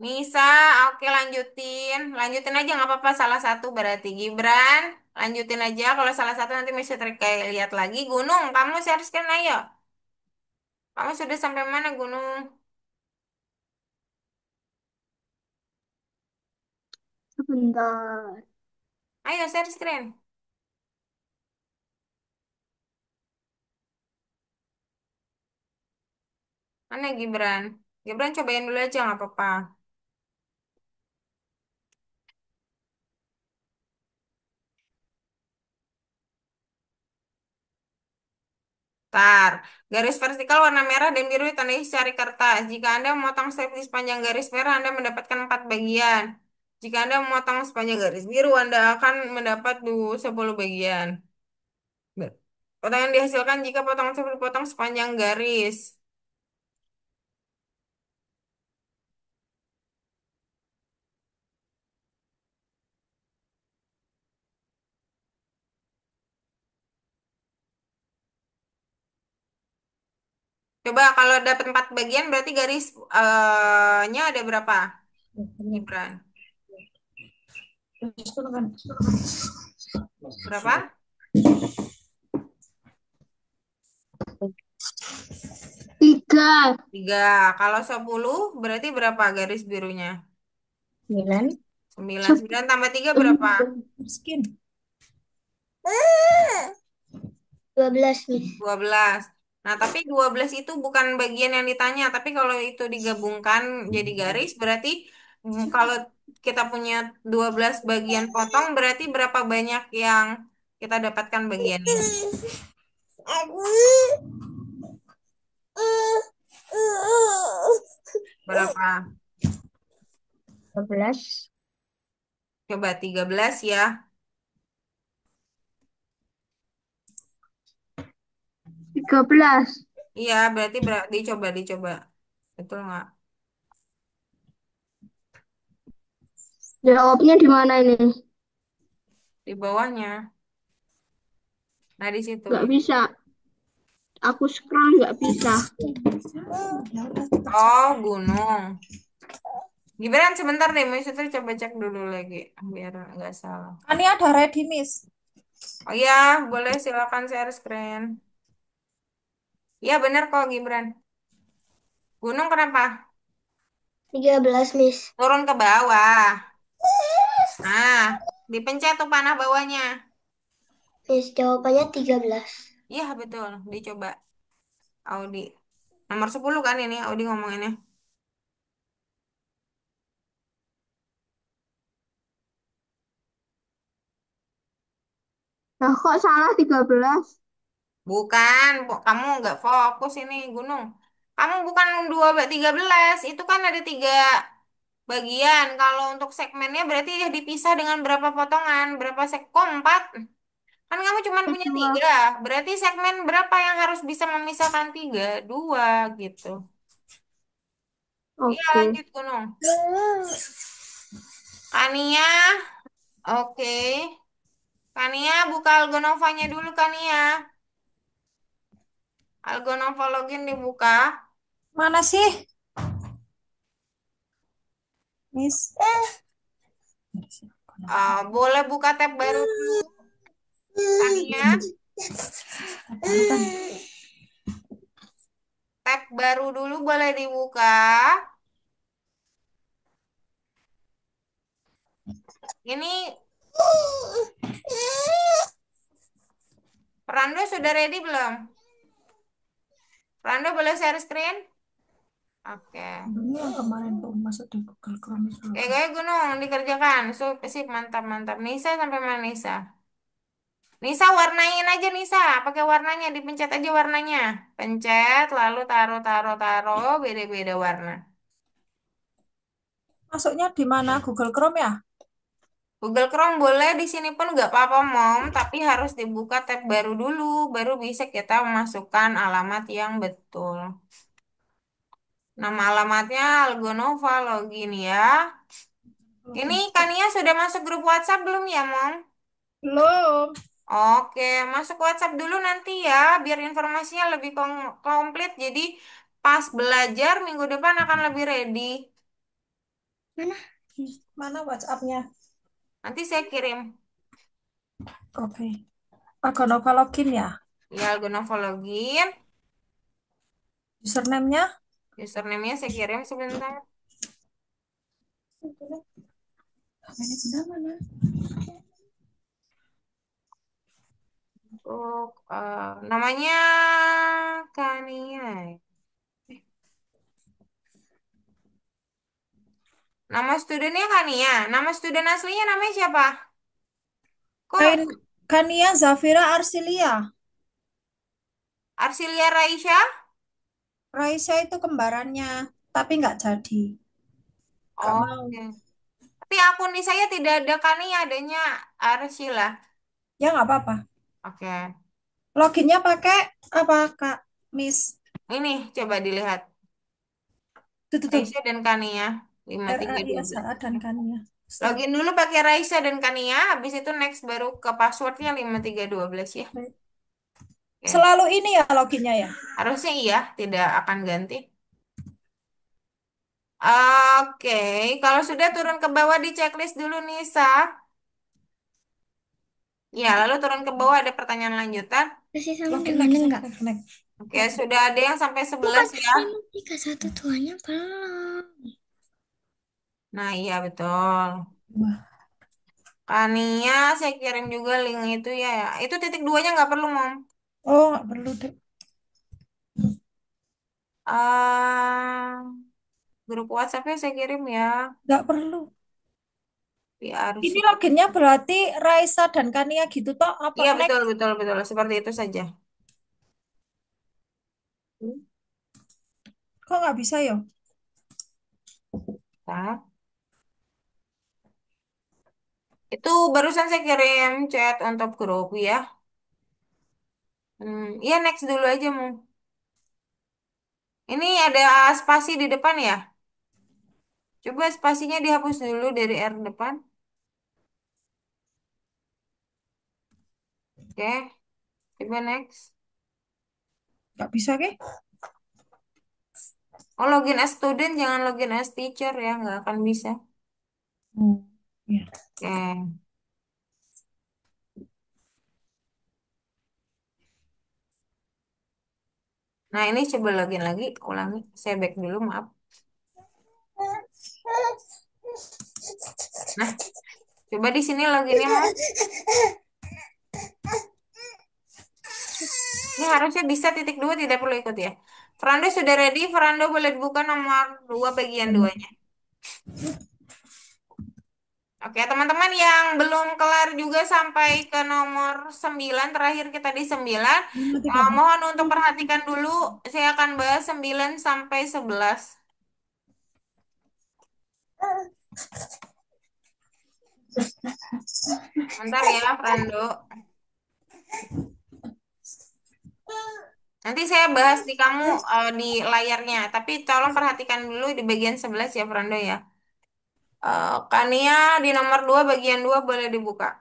Bisa, oke lanjutin. Lanjutin aja nggak apa-apa salah satu berarti Gibran. Lanjutin aja kalau salah satu nanti Miss kayak lihat lagi. Gunung, kamu share screen ayo. Kamu sudah sampai mana Gunung? Sebentar. Ayo share screen. Mana Gibran? Gibran cobain dulu aja nggak apa-apa. Tar, garis vertikal warna merah dan biru ditandai secari kertas. Jika Anda memotong strip di sepanjang garis merah, Anda mendapatkan 4 bagian. Jika Anda memotong sepanjang garis biru, Anda akan mendapat 10 bagian. Potongan yang dihasilkan jika potongan tersebut dipotong sepanjang garis. Coba kalau dapat 4 bagian berarti garisnya ada berapa? Gibran. Berapa? 3. 3. Kalau 10 berarti berapa garis birunya? 9. 9. 9 tambah 3 berapa? Miskin. 12, Miss. 12. Nah, tapi 12 itu bukan bagian yang ditanya. Tapi kalau itu digabungkan jadi garis, berarti kalau kita punya 12 bagian potong, berarti berapa banyak yang kita dapatkan bagiannya? Berapa? 12. Coba 13 ya. 13. Iya, berarti dicoba. Betul nggak? Jawabnya di mana ini? Di bawahnya. Nah, di situ. Nggak bisa. Aku scroll nggak bisa. Oh, gunung. Gibran sebentar deh, Miss itu coba cek dulu lagi biar nggak salah. Ini ada ready, Miss. Oh iya, boleh silakan share screen. Iya bener kok Gibran. Gunung kenapa? 13, Miss. Turun ke bawah. Nah, dipencet tuh panah bawahnya. Miss, jawabannya 13. Iya betul, dicoba. Audi. Nomor 10 kan ini Audi ngomonginnya. Nah, kok salah 13? Bukan, kamu nggak fokus ini gunung. Kamu bukan 13, itu kan ada 3 bagian. Kalau untuk segmennya berarti ya dipisah dengan berapa potongan, berapa kok 4? Kan kamu cuma punya Kedua. 3. Berarti segmen berapa yang harus bisa memisahkan 3? 2 gitu. Iya Oke. lanjut gunung. Kania, oke. Kania buka Algonovanya dulu Kania. Algonova login dibuka. Mana sih, Miss? Boleh buka tab baru dulu. Kania, tab baru dulu boleh dibuka. Ini Rando sudah ready belum? Rando boleh share screen? Oke. Ini yang kemarin tuh masuk di Google Chrome itu loh. Oke, kayak gunung dikerjakan. Sip, mantap, mantap. Nisa sampai mana Nisa? Nisa warnain aja Nisa. Pakai warnanya, dipencet aja warnanya. Pencet, lalu taruh, beda-beda warna. Masuknya di mana? Google Chrome ya? Google Chrome boleh di sini pun nggak apa-apa Mom, tapi harus dibuka tab baru dulu, baru bisa kita memasukkan alamat yang betul. Nama alamatnya Algonova login ya. Ini Kania sudah masuk grup WhatsApp belum ya Mom? Belum. Oke, masuk WhatsApp dulu nanti ya, biar informasinya lebih komplit. Jadi pas belajar minggu depan akan lebih ready. Mana WhatsApp-nya? Nanti saya kirim. Oke. Aku Nova login ya. Ya, Algonova login. Username-nya? Username-nya saya kirim sebentar. Ini benda mana? Untuk namanya Kania. Nama studennya Kania. Nama student aslinya namanya siapa? Kok Kania Zafira Arsilia. Arsilia Raisya? Raisa itu kembarannya, tapi nggak jadi. Nggak Oh, mau. oke. Tapi akun di saya tidak ada Kania, adanya Arsila. Ya nggak apa-apa. Oke. Loginnya pakai apa, Kak? Miss. Ini coba dilihat. Tuh. Raisya dan Kania RAISA 5312. dan Kania. Set. Login dulu pakai Raisa dan Kania, habis itu next baru ke passwordnya 5312 ya. Oke. Selalu ini ya loginnya ya. Harusnya iya, tidak akan ganti. Oke, kalau sudah turun ke bawah di checklist dulu Nisa. Ya, lalu turun ke bawah ada pertanyaan lanjutan. Masih sama Login dengan next, enggak? next. Oke, sudah ada yang sampai Bukan 11 ya. 531 tuanya belum. Nah, iya betul. Wah. Kania, saya kirim juga link itu ya. Itu titik duanya nggak perlu, Mom. Oh, nggak perlu deh. Ah, grup WhatsApp-nya saya kirim ya. Nggak perlu. Ini PRC. loginnya berarti Raisa dan Kania gitu toh apa Iya, betul, next? betul, betul. Seperti itu saja. Kok nggak bisa ya? Nah, itu barusan saya kirim chat untuk grup ya. Iya, next dulu aja, Mom. Ini ada spasi di depan ya. Coba spasinya dihapus dulu dari R depan. Oke, coba next. Nggak bisa ke? Oh, login as student, jangan login as teacher ya, nggak akan bisa. Oh, ya. Oke. Nah, ini coba login lagi, ulangi. Saya back dulu, maaf. Nah, coba di sini loginnya, Mam. Ini harusnya bisa titik dua, tidak perlu ikut ya. Fernando sudah ready, Fernando boleh buka nomor 2 bagian duanya. Oke, teman-teman yang belum kelar juga sampai ke nomor 9, terakhir kita di 9. Lima tiga belas. Mohon untuk perhatikan dulu, saya akan bahas 9 sampai 11. Bentar ya, Frando. Nanti saya bahas di kamu di layarnya, tapi tolong perhatikan dulu di bagian 11 ya, Frando ya. Kania di nomor 2 bagian 2 boleh dibuka.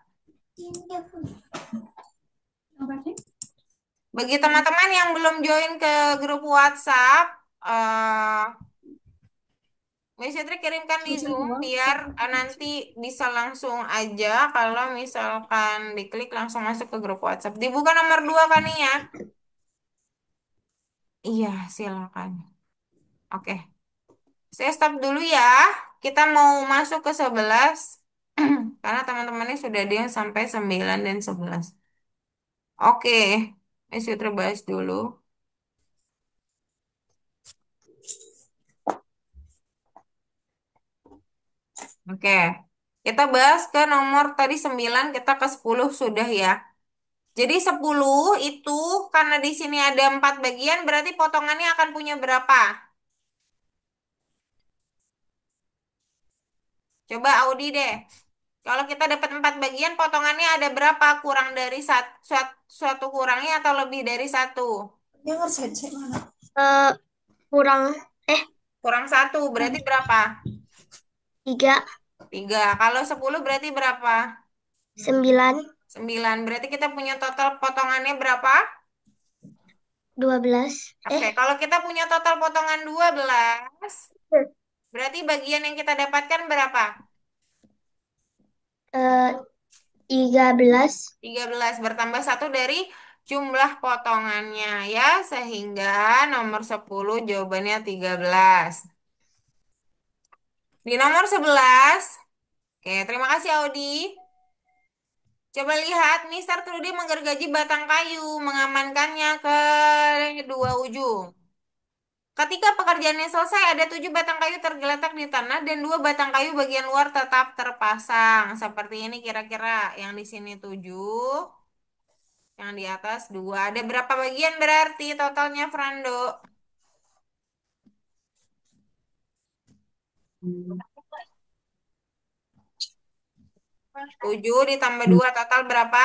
Bagi teman-teman yang belum join ke grup WhatsApp, eh Mbak Syetri kirimkan di Dosen Zoom dua. biar nanti bisa langsung aja kalau misalkan diklik langsung masuk ke grup WhatsApp. Dibuka nomor 2 kan ya? Iya, silakan. Oke, saya stop dulu ya. Kita mau masuk ke 11 karena teman-temannya sudah ada yang sampai 9 dan 11. Oke, Mbak Syetri bahas dulu. Oke, kita bahas ke nomor tadi 9, kita ke 10 sudah ya. Jadi 10 itu karena di sini ada 4 bagian berarti potongannya akan punya berapa? Coba Audi deh. Kalau kita dapat 4 bagian potongannya ada berapa? Kurang dari suatu kurangnya atau lebih dari satu? Yang ngerjain cek mana? Eh, kurang Kurang satu berarti berapa? 3, 3. Kalau 10 berarti berapa? 9, 9. Berarti kita punya total potongannya berapa? 12. Oke, kalau kita punya total potongan 12, berarti bagian yang kita dapatkan berapa? eh 13. 13 bertambah satu dari jumlah potongannya ya, sehingga nomor 10 jawabannya 13. Di nomor 11, oke, terima kasih Audi. Coba lihat, Mister Trudy menggergaji batang kayu, mengamankannya ke dua ujung. Ketika pekerjaannya selesai, ada 7 batang kayu tergeletak di tanah dan 2 batang kayu bagian luar tetap terpasang. Seperti ini kira-kira yang di sini 7. Yang di atas 2. Ada berapa bagian berarti totalnya, Frando? Hmm. 7 ditambah 2 total berapa?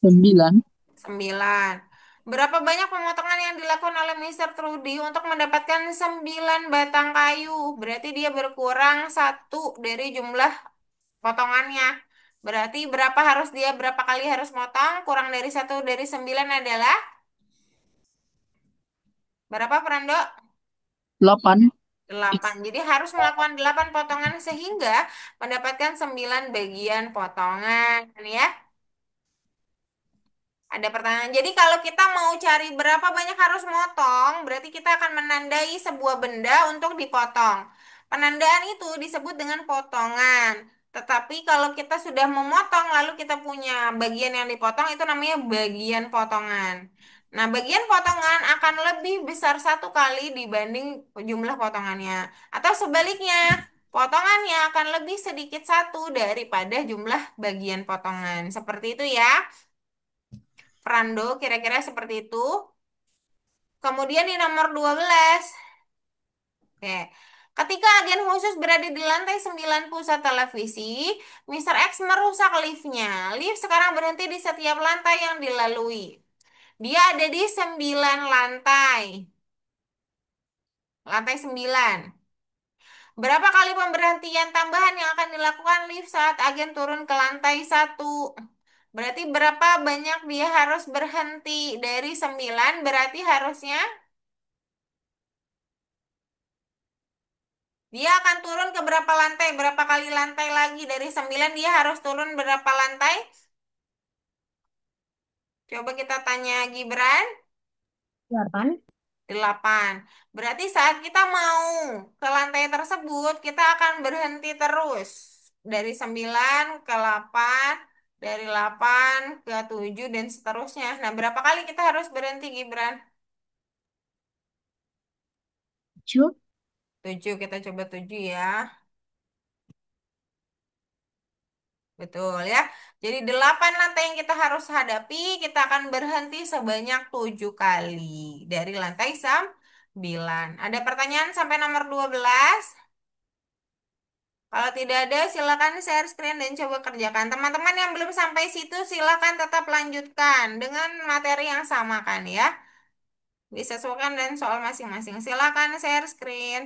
9. 9. Berapa banyak pemotongan yang dilakukan oleh Mister Trudy untuk mendapatkan 9 batang kayu? Berarti dia berkurang satu dari jumlah potongannya. Berarti berapa kali harus motong? Kurang dari satu dari 9 adalah berapa, Frando? 8. 8. Jadi harus melakukan 8 potongan sehingga mendapatkan 9 bagian potongan, ya. Ada pertanyaan. Jadi kalau kita mau cari berapa banyak harus motong, berarti kita akan menandai sebuah benda untuk dipotong. Penandaan itu disebut dengan potongan. Tetapi kalau kita sudah memotong, lalu kita punya bagian yang dipotong, itu namanya bagian potongan. Nah, bagian potongan akan lebih besar satu kali dibanding jumlah potongannya. Atau sebaliknya, potongannya akan lebih sedikit satu daripada jumlah bagian potongan. Seperti itu ya. Prando kira-kira seperti itu. Kemudian di nomor 12. Oke. Ketika agen khusus berada di lantai 9 pusat televisi, Mister X merusak liftnya. Lift sekarang berhenti di setiap lantai yang dilalui. Dia ada di 9 lantai. Lantai 9. Berapa kali pemberhentian tambahan yang akan dilakukan lift saat agen turun ke lantai 1? Berarti berapa banyak dia harus berhenti? Dari 9 berarti harusnya dia akan turun ke berapa lantai? Berapa kali lantai lagi? Dari 9 dia harus turun berapa lantai? Coba kita tanya Gibran. 8. 8. Berarti saat kita mau ke lantai tersebut, kita akan berhenti terus. Dari 9 ke 8, dari 8 ke 7, dan seterusnya. Nah, berapa kali kita harus berhenti, Gibran? 7. 7, kita coba 7 ya. Betul ya. Jadi 8 lantai yang kita harus hadapi, kita akan berhenti sebanyak 7 kali. Dari lantai 9. Ada pertanyaan sampai nomor 12? Kalau tidak ada, silakan share screen dan coba kerjakan. Teman-teman yang belum sampai situ, silakan tetap lanjutkan dengan materi yang sama kan ya. Disesuaikan dan soal masing-masing. Silakan share screen.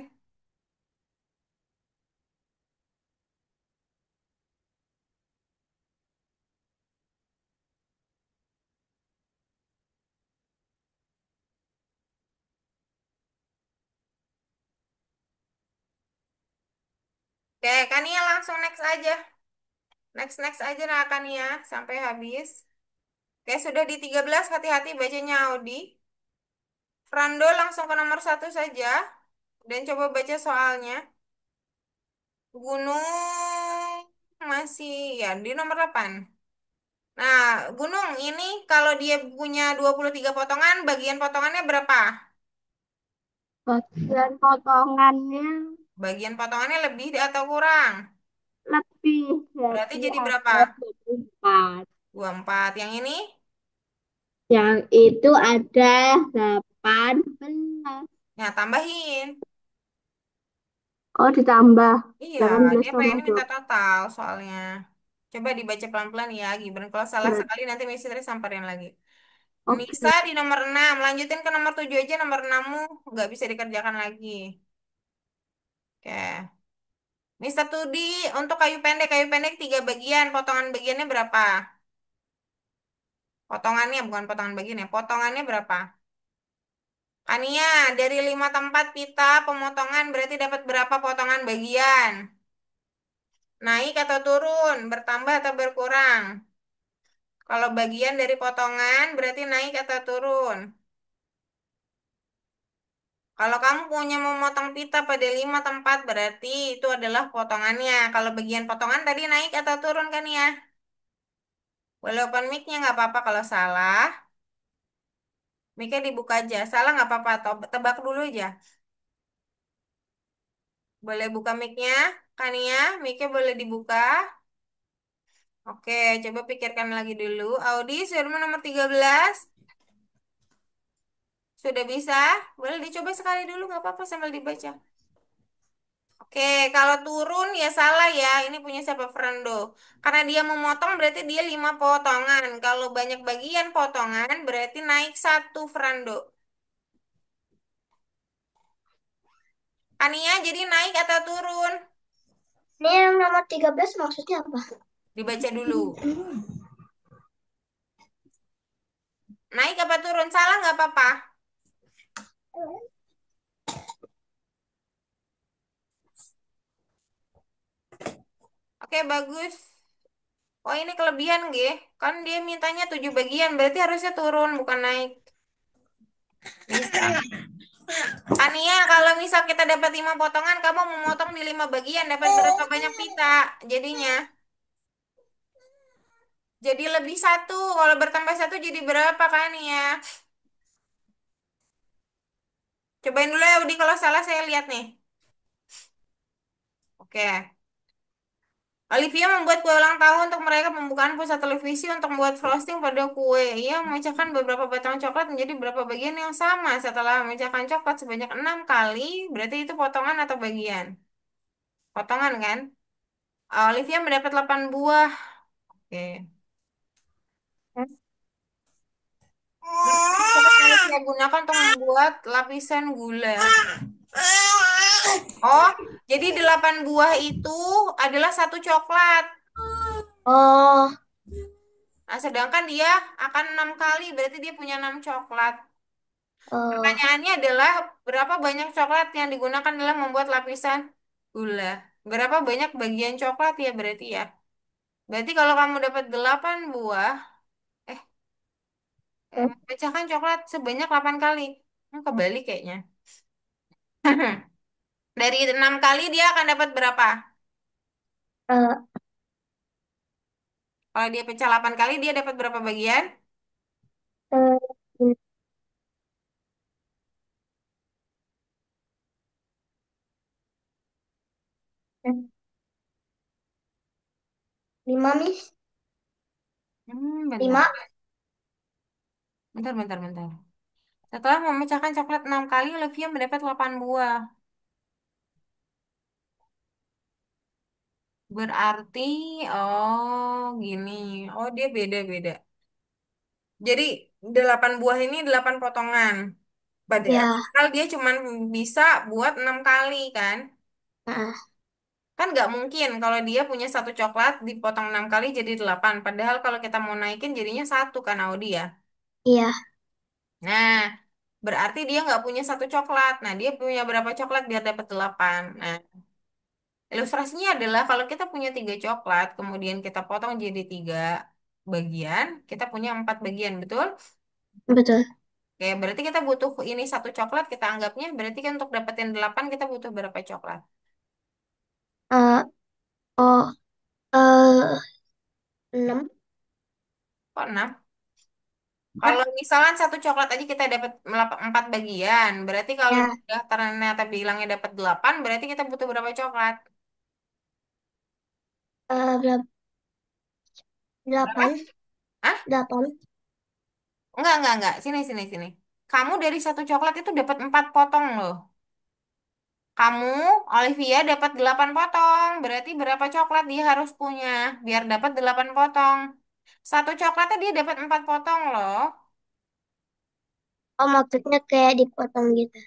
Oke, Kania langsung next aja. Next aja nah Kania sampai habis. Oke, sudah di 13, hati-hati bacanya Audi. Frando langsung ke nomor 1 saja. Dan coba baca soalnya. Gunung masih ya di nomor 8. Nah, gunung ini kalau dia punya 23 potongan, bagian potongannya berapa? Bagian potongannya Bagian potongannya lebih atau kurang? lebih, Berarti jadi jadi berapa? ada 24. 24. Yang ini? Yang itu ada 18. Ya, tambahin. Oh, ditambah Iya, 18 dia sama pengen minta 20. total soalnya. Coba dibaca pelan-pelan ya, Gibran. Kalau salah Berat. sekali nanti Miss Tri samperin lagi. Oke. Nisa di nomor 6. Lanjutin ke nomor 7 aja. Nomor 6-mu nggak bisa dikerjakan lagi. Oke. Mister Tudi, untuk kayu pendek 3 bagian. Potongan bagiannya berapa? Potongannya, bukan potongan bagiannya. Potongannya berapa? Kania, dari 5 tempat pita pemotongan berarti dapat berapa potongan bagian? Naik atau turun? Bertambah atau berkurang? Kalau bagian dari potongan berarti naik atau turun? Kalau kamu punya memotong pita pada 5 tempat berarti itu adalah potongannya. Kalau bagian potongan tadi naik atau turun kan ya? Boleh open mic-nya nggak apa-apa kalau salah. Mic-nya dibuka aja. Salah nggak apa-apa. Tebak dulu aja. Boleh buka mic-nya. Kania, mic-nya boleh dibuka. Oke, coba pikirkan lagi dulu. Audi, sudah nomor 13. Sudah bisa? Boleh dicoba sekali dulu, nggak apa-apa sambil dibaca. Oke, kalau turun ya salah ya. Ini punya siapa Fernando? Karena dia memotong berarti dia 5 potongan. Kalau banyak bagian potongan berarti naik satu Fernando. Ania jadi naik atau turun? Ini yang nomor 13 maksudnya apa? Dibaca dulu. Naik apa turun? Salah nggak apa-apa. Oke, bagus. Oh, ini kelebihan, G. Kan dia mintanya 7 bagian, berarti harusnya turun, bukan naik. Nisa. Tania, kalau misal kita dapat 5 potongan, kamu memotong di 5 bagian, dapat berapa banyak pita? Jadinya, jadi lebih satu. Kalau bertambah satu jadi berapa kan ya? Cobain dulu ya, Udi. Kalau salah saya lihat nih. Oke. Olivia membuat kue ulang tahun untuk mereka pembukaan pusat televisi untuk membuat frosting pada kue. Ia memecahkan beberapa batang coklat menjadi beberapa bagian yang sama. Setelah memecahkan coklat sebanyak 6 kali, berarti itu potongan atau bagian? Potongan kan? Olivia mendapat 8 buah. Oke. Berapa coklat yang Olivia gunakan untuk membuat lapisan gula? Oh, jadi 8 buah itu adalah satu coklat. Oh, Nah, sedangkan dia akan 6 kali, berarti dia punya 6 coklat. oh, Pertanyaannya adalah berapa banyak coklat yang digunakan dalam membuat lapisan gula? Berapa banyak bagian coklat ya berarti ya? Berarti kalau kamu dapat 8 buah, eh, pecahkan coklat sebanyak 8 kali. Kebalik kayaknya. Dari 6 kali dia akan dapat berapa? eh, Kalau dia pecah 8 kali, dia dapat berapa bagian? eh, eh, 5, Miss. Bentar. 5. Bentar, bentar, bentar. Setelah memecahkan coklat 6 kali, Olivia mendapat 8 buah. Berarti, oh gini. Oh, dia beda-beda. Jadi 8 buah ini 8 potongan. Ya, Padahal dia cuma bisa buat 6 kali kan? nah, Kan nggak mungkin kalau dia punya satu coklat dipotong 6 kali jadi 8. Padahal kalau kita mau naikin jadinya satu kan Audi ya. iya, Nah, berarti dia nggak punya satu coklat. Nah, dia punya berapa coklat biar dapat 8. Nah, ilustrasinya adalah kalau kita punya 3 coklat, kemudian kita potong jadi 3 bagian, kita punya 4 bagian, betul? betul. Oke, berarti kita butuh ini satu coklat, kita anggapnya berarti kan untuk dapetin 8 kita butuh berapa coklat? Eh, oh, 6. Kok 6? Kalau misalnya satu coklat aja kita dapat 4 bagian, berarti kalau Ya, udah ternyata bilangnya dapat 8, berarti kita butuh berapa coklat? berapa? Berapa? 8. Hah? 8. Enggak. Sini, sini, sini. Kamu dari satu coklat itu dapat 4 potong loh. Kamu, Olivia, dapat 8 potong. Berarti berapa coklat dia harus punya biar dapat 8 potong? Satu coklatnya dia dapat 4 potong loh. Oh, maksudnya kayak dipotong gitu.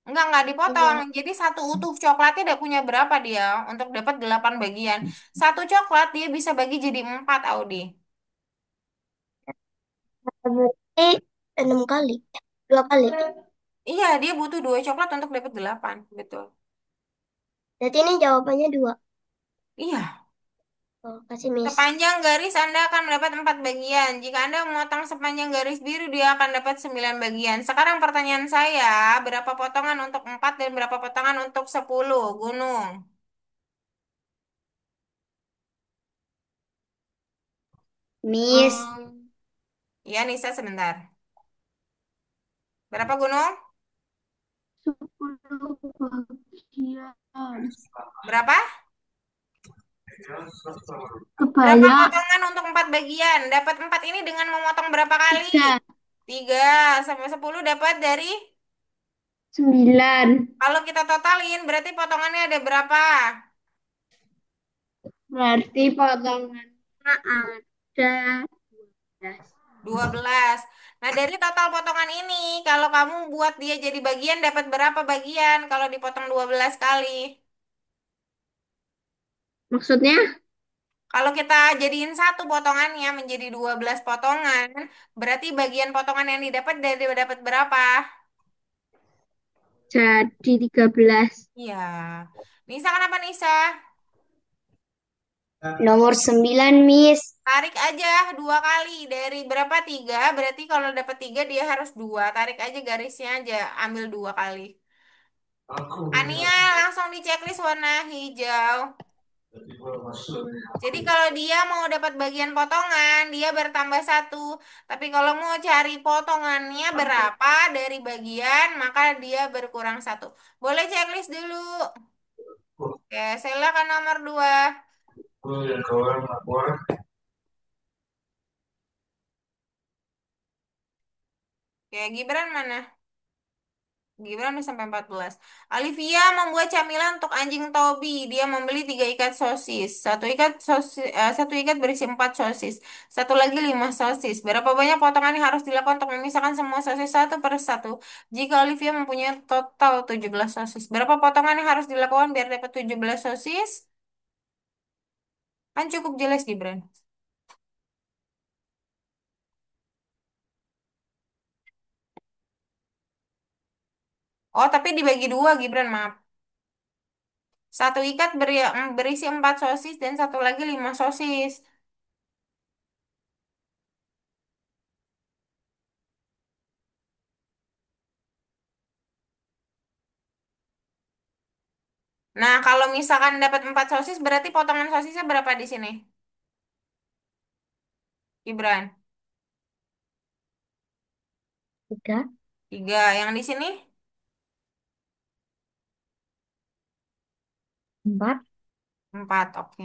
Enggak dipotong. Iya. Jadi satu utuh coklatnya udah punya berapa dia untuk dapat 8 bagian. Satu coklat dia bisa bagi jadi 4, Audi. Berarti 6 kali. 2 kali. Iya, dia butuh 2 coklat untuk dapat 8. Betul. Berarti ini jawabannya 2. Iya. Oh, kasih Miss. Sepanjang garis Anda akan mendapat 4 bagian. Jika Anda memotong sepanjang garis biru, dia akan dapat 9 bagian. Sekarang pertanyaan saya, berapa potongan untuk 4 dan berapa potongan untuk 10? Gunung. Miss. Iya, Nisa sebentar. Berapa Gunung? 10 bagian. Berapa? Berapa Kebaya potongan untuk 4 bagian? Dapat 4 ini dengan memotong berapa kali? 3, 3 sampai 10 dapat dari. 9. Kalau kita totalin berarti potongannya ada berapa? Berarti potongannya ada 12. 12. Nah, dari total potongan ini, kalau kamu buat dia jadi bagian, dapat berapa bagian kalau dipotong 12 kali? Maksudnya Kalau kita jadiin satu potongannya menjadi 12 potongan, berarti bagian potongan yang didapat dari dapat berapa? jadi 13. Iya. Nisa kenapa Nisa? Nomor 9, Miss. Tarik aja 2 kali. Dari berapa? 3. Berarti kalau dapat 3 dia harus 2. Tarik aja garisnya aja. Ambil 2 kali. Ania langsung di checklist warna hijau. Jadi kalau dia mau dapat bagian potongan, dia bertambah satu. Tapi kalau mau cari potongannya berapa dari bagian, maka dia berkurang satu. Boleh checklist dulu. Oke, silakan nomor 2. Oke, Gibran mana? Gibran udah sampai 14. Olivia membuat camilan untuk anjing Toby. Dia membeli 3 ikat sosis. Satu ikat berisi 4 sosis. Satu lagi 5 sosis. Berapa banyak potongan yang harus dilakukan untuk memisahkan semua sosis satu per satu? Jika Olivia mempunyai total 17 sosis. Berapa potongan yang harus dilakukan biar dapat 17 sosis? Kan cukup jelas Gibran. Oh, tapi dibagi dua Gibran, maaf. Satu ikat berisi 4 sosis dan satu lagi 5 sosis. Nah, kalau misalkan dapat 4 sosis, berarti potongan sosisnya berapa di sini? Gibran, 3, 3. Yang di sini? 4. 4, oke.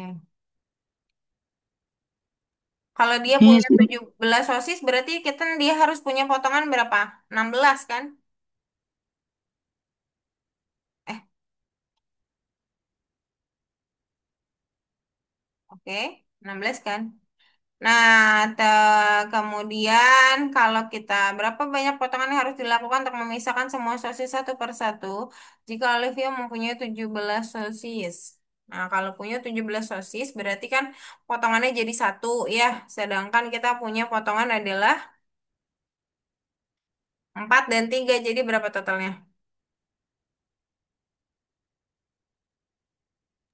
Kalau dia Miss, punya 17 sosis, berarti dia harus punya potongan berapa? 16 kan? Eh, oke. 16 kan? Nah, kemudian kalau kita berapa banyak potongan yang harus dilakukan untuk memisahkan semua sosis satu per satu jika Olivia mempunyai 17 sosis. Nah, kalau punya 17 sosis berarti kan potongannya jadi satu ya. Sedangkan kita punya potongan adalah 4 dan 3. Jadi berapa totalnya?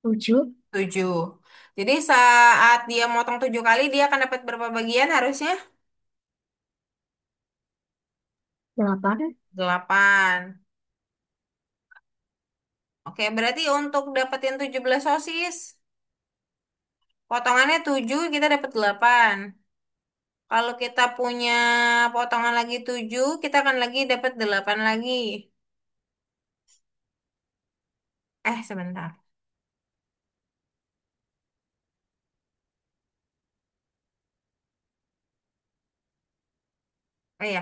7, 7. Jadi saat dia motong 7 kali dia akan dapat berapa bagian harusnya? 8. 8. Oke, berarti untuk dapetin 17 sosis, potongannya 7, kita dapat 8. Kalau kita punya potongan lagi 7, kita akan lagi dapat 8 lagi. Sebentar. Oh iya.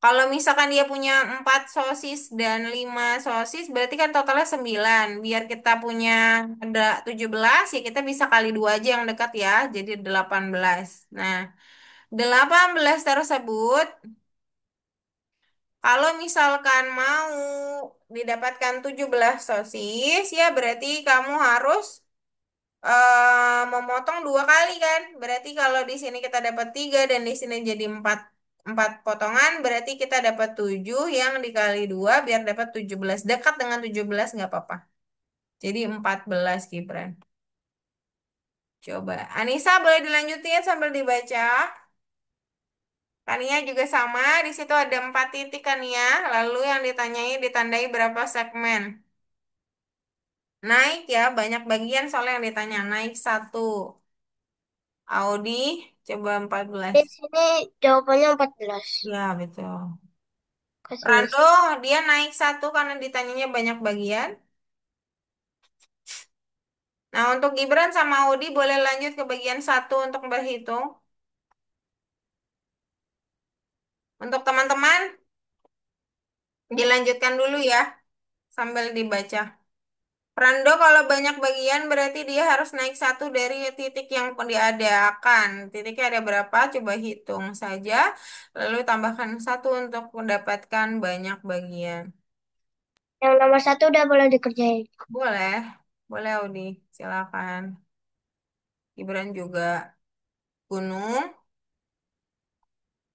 Kalau misalkan dia punya 4 sosis dan 5 sosis, berarti kan totalnya 9. Biar kita punya ada 17, ya kita bisa kali 2 aja yang dekat ya. Jadi 18. Nah, 18 tersebut kalau misalkan mau didapatkan 17 sosis, ya berarti kamu harus memotong 2 kali kan? Berarti kalau di sini kita dapat 3 dan di sini jadi 4 potongan, berarti kita dapat 7 yang dikali 2 biar dapat 17. Dekat dengan 17 nggak apa-apa. Jadi 14 Gibran. Coba. Anissa boleh dilanjutin sambil dibaca. Kania juga sama, di situ ada 4 titik Kania. Lalu yang ditanyai ditandai berapa segmen. Naik ya, banyak bagian soalnya yang ditanya. Naik satu. Audi, coba 14. Di sini jawabannya 14. Ya, betul. Kasih, Miss. Rando, dia naik satu karena ditanyanya banyak bagian. Nah, untuk Gibran sama Audi boleh lanjut ke bagian satu untuk berhitung. Untuk teman-teman, dilanjutkan dulu ya, sambil dibaca. Rando kalau banyak bagian berarti dia harus naik satu dari titik yang diadakan. Titiknya ada berapa? Coba hitung saja. Lalu tambahkan satu untuk mendapatkan banyak bagian. Yang nomor satu udah boleh dikerjain. Boleh, boleh Audi, silakan. Gibran juga. Gunung.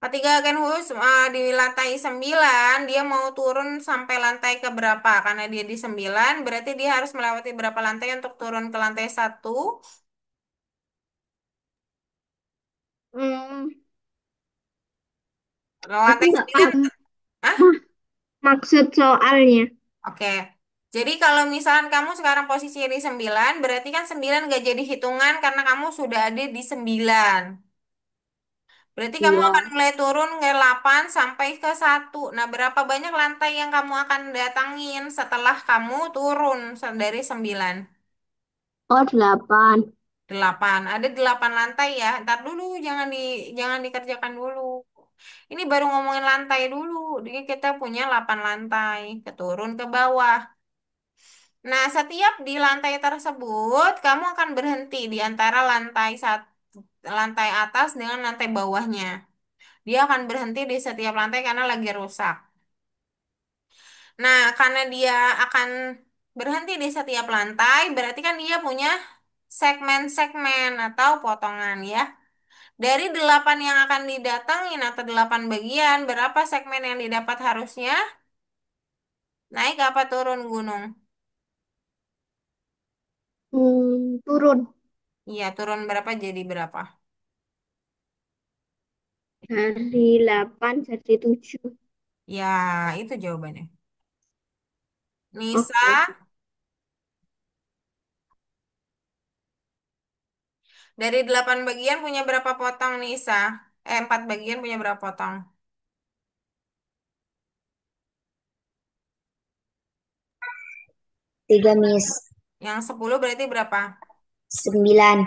Ketika Ken Hus di lantai 9, dia mau turun sampai lantai ke berapa? Karena dia di 9, berarti dia harus melewati berapa lantai untuk turun ke lantai satu? Hmm, aku Lantai nggak 9. paham Hah? maksud soalnya. Oke. Jadi kalau misalkan kamu sekarang posisinya di 9, berarti kan 9 gak jadi hitungan karena kamu sudah ada di 9. Berarti kamu akan Iya. mulai turun ke 8 sampai ke satu. Nah, berapa banyak lantai yang kamu akan datangin setelah kamu turun dari 9? Oh, 8. 8. Ada 8 lantai ya. Ntar dulu, jangan dikerjakan dulu. Ini baru ngomongin lantai dulu. Jadi kita punya 8 lantai. Keturun ke bawah. Nah, setiap di lantai tersebut, kamu akan berhenti di antara lantai atas dengan lantai bawahnya. Dia akan berhenti di setiap lantai karena lagi rusak. Nah, karena dia akan berhenti di setiap lantai, berarti kan dia punya segmen-segmen atau potongan ya. Dari 8 yang akan didatengin atau 8 bagian, berapa segmen yang didapat harusnya? Naik apa turun gunung? Turun Iya, turun berapa jadi berapa? dari 8 jadi 7. Ya, itu jawabannya. Nisa, Oke. dari 8 bagian punya berapa potong Nisa? 4 bagian punya berapa potong? 3 Miss. Yang 10 berarti berapa? 9.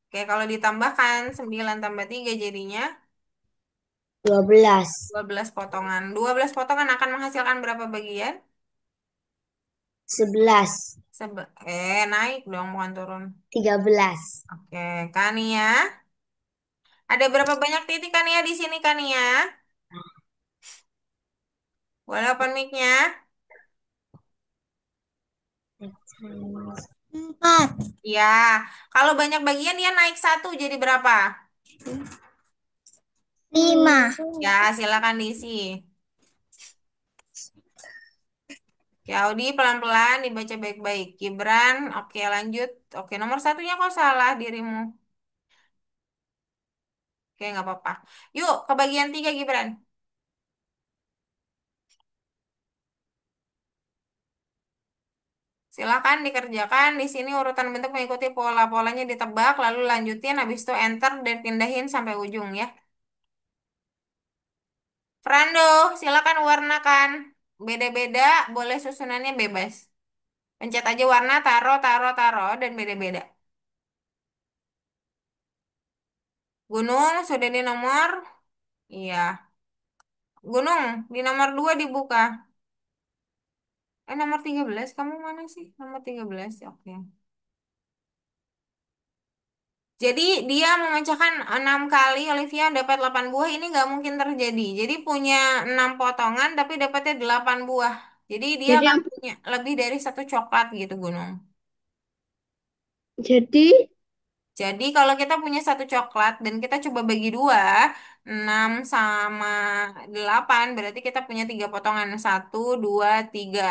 Oke, kalau ditambahkan 9 tambah 3 jadinya 12. 12 potongan. 12 potongan akan menghasilkan berapa bagian? 11. Naik dong, bukan turun. 13. Oke, Kania. Ada berapa banyak titik Kania di sini Kania? Boleh open mic-nya? Empat. Ya, kalau banyak bagian dia naik satu jadi berapa? Lima. Ya, silakan diisi. Ya, Audi pelan-pelan dibaca baik-baik. Gibran, oke lanjut. Oke, nomor satunya kok salah dirimu. Oke, nggak apa-apa. Yuk, ke bagian 3 Gibran. Silakan dikerjakan. Di sini urutan bentuk mengikuti pola-polanya ditebak, lalu lanjutin, habis itu enter dan pindahin sampai ujung ya. Frando, silakan warnakan. Beda-beda, boleh susunannya bebas. Pencet aja warna, taro, taro, taro, dan beda-beda. Gunung, sudah di nomor? Iya. Gunung, di nomor 2 dibuka. Nomor 13 kamu mana sih? Nomor 13 oke. Jadi dia memecahkan 6 kali, Olivia dapat 8 buah, ini nggak mungkin terjadi. Jadi punya 6 potongan tapi dapatnya 8 buah. Jadi dia Jadi akan punya lebih dari satu coklat gitu Gunung. jadi Jadi kalau kita punya satu coklat dan kita coba bagi dua, 6 sama 8 berarti kita punya 3 potongan. Satu, dua, tiga.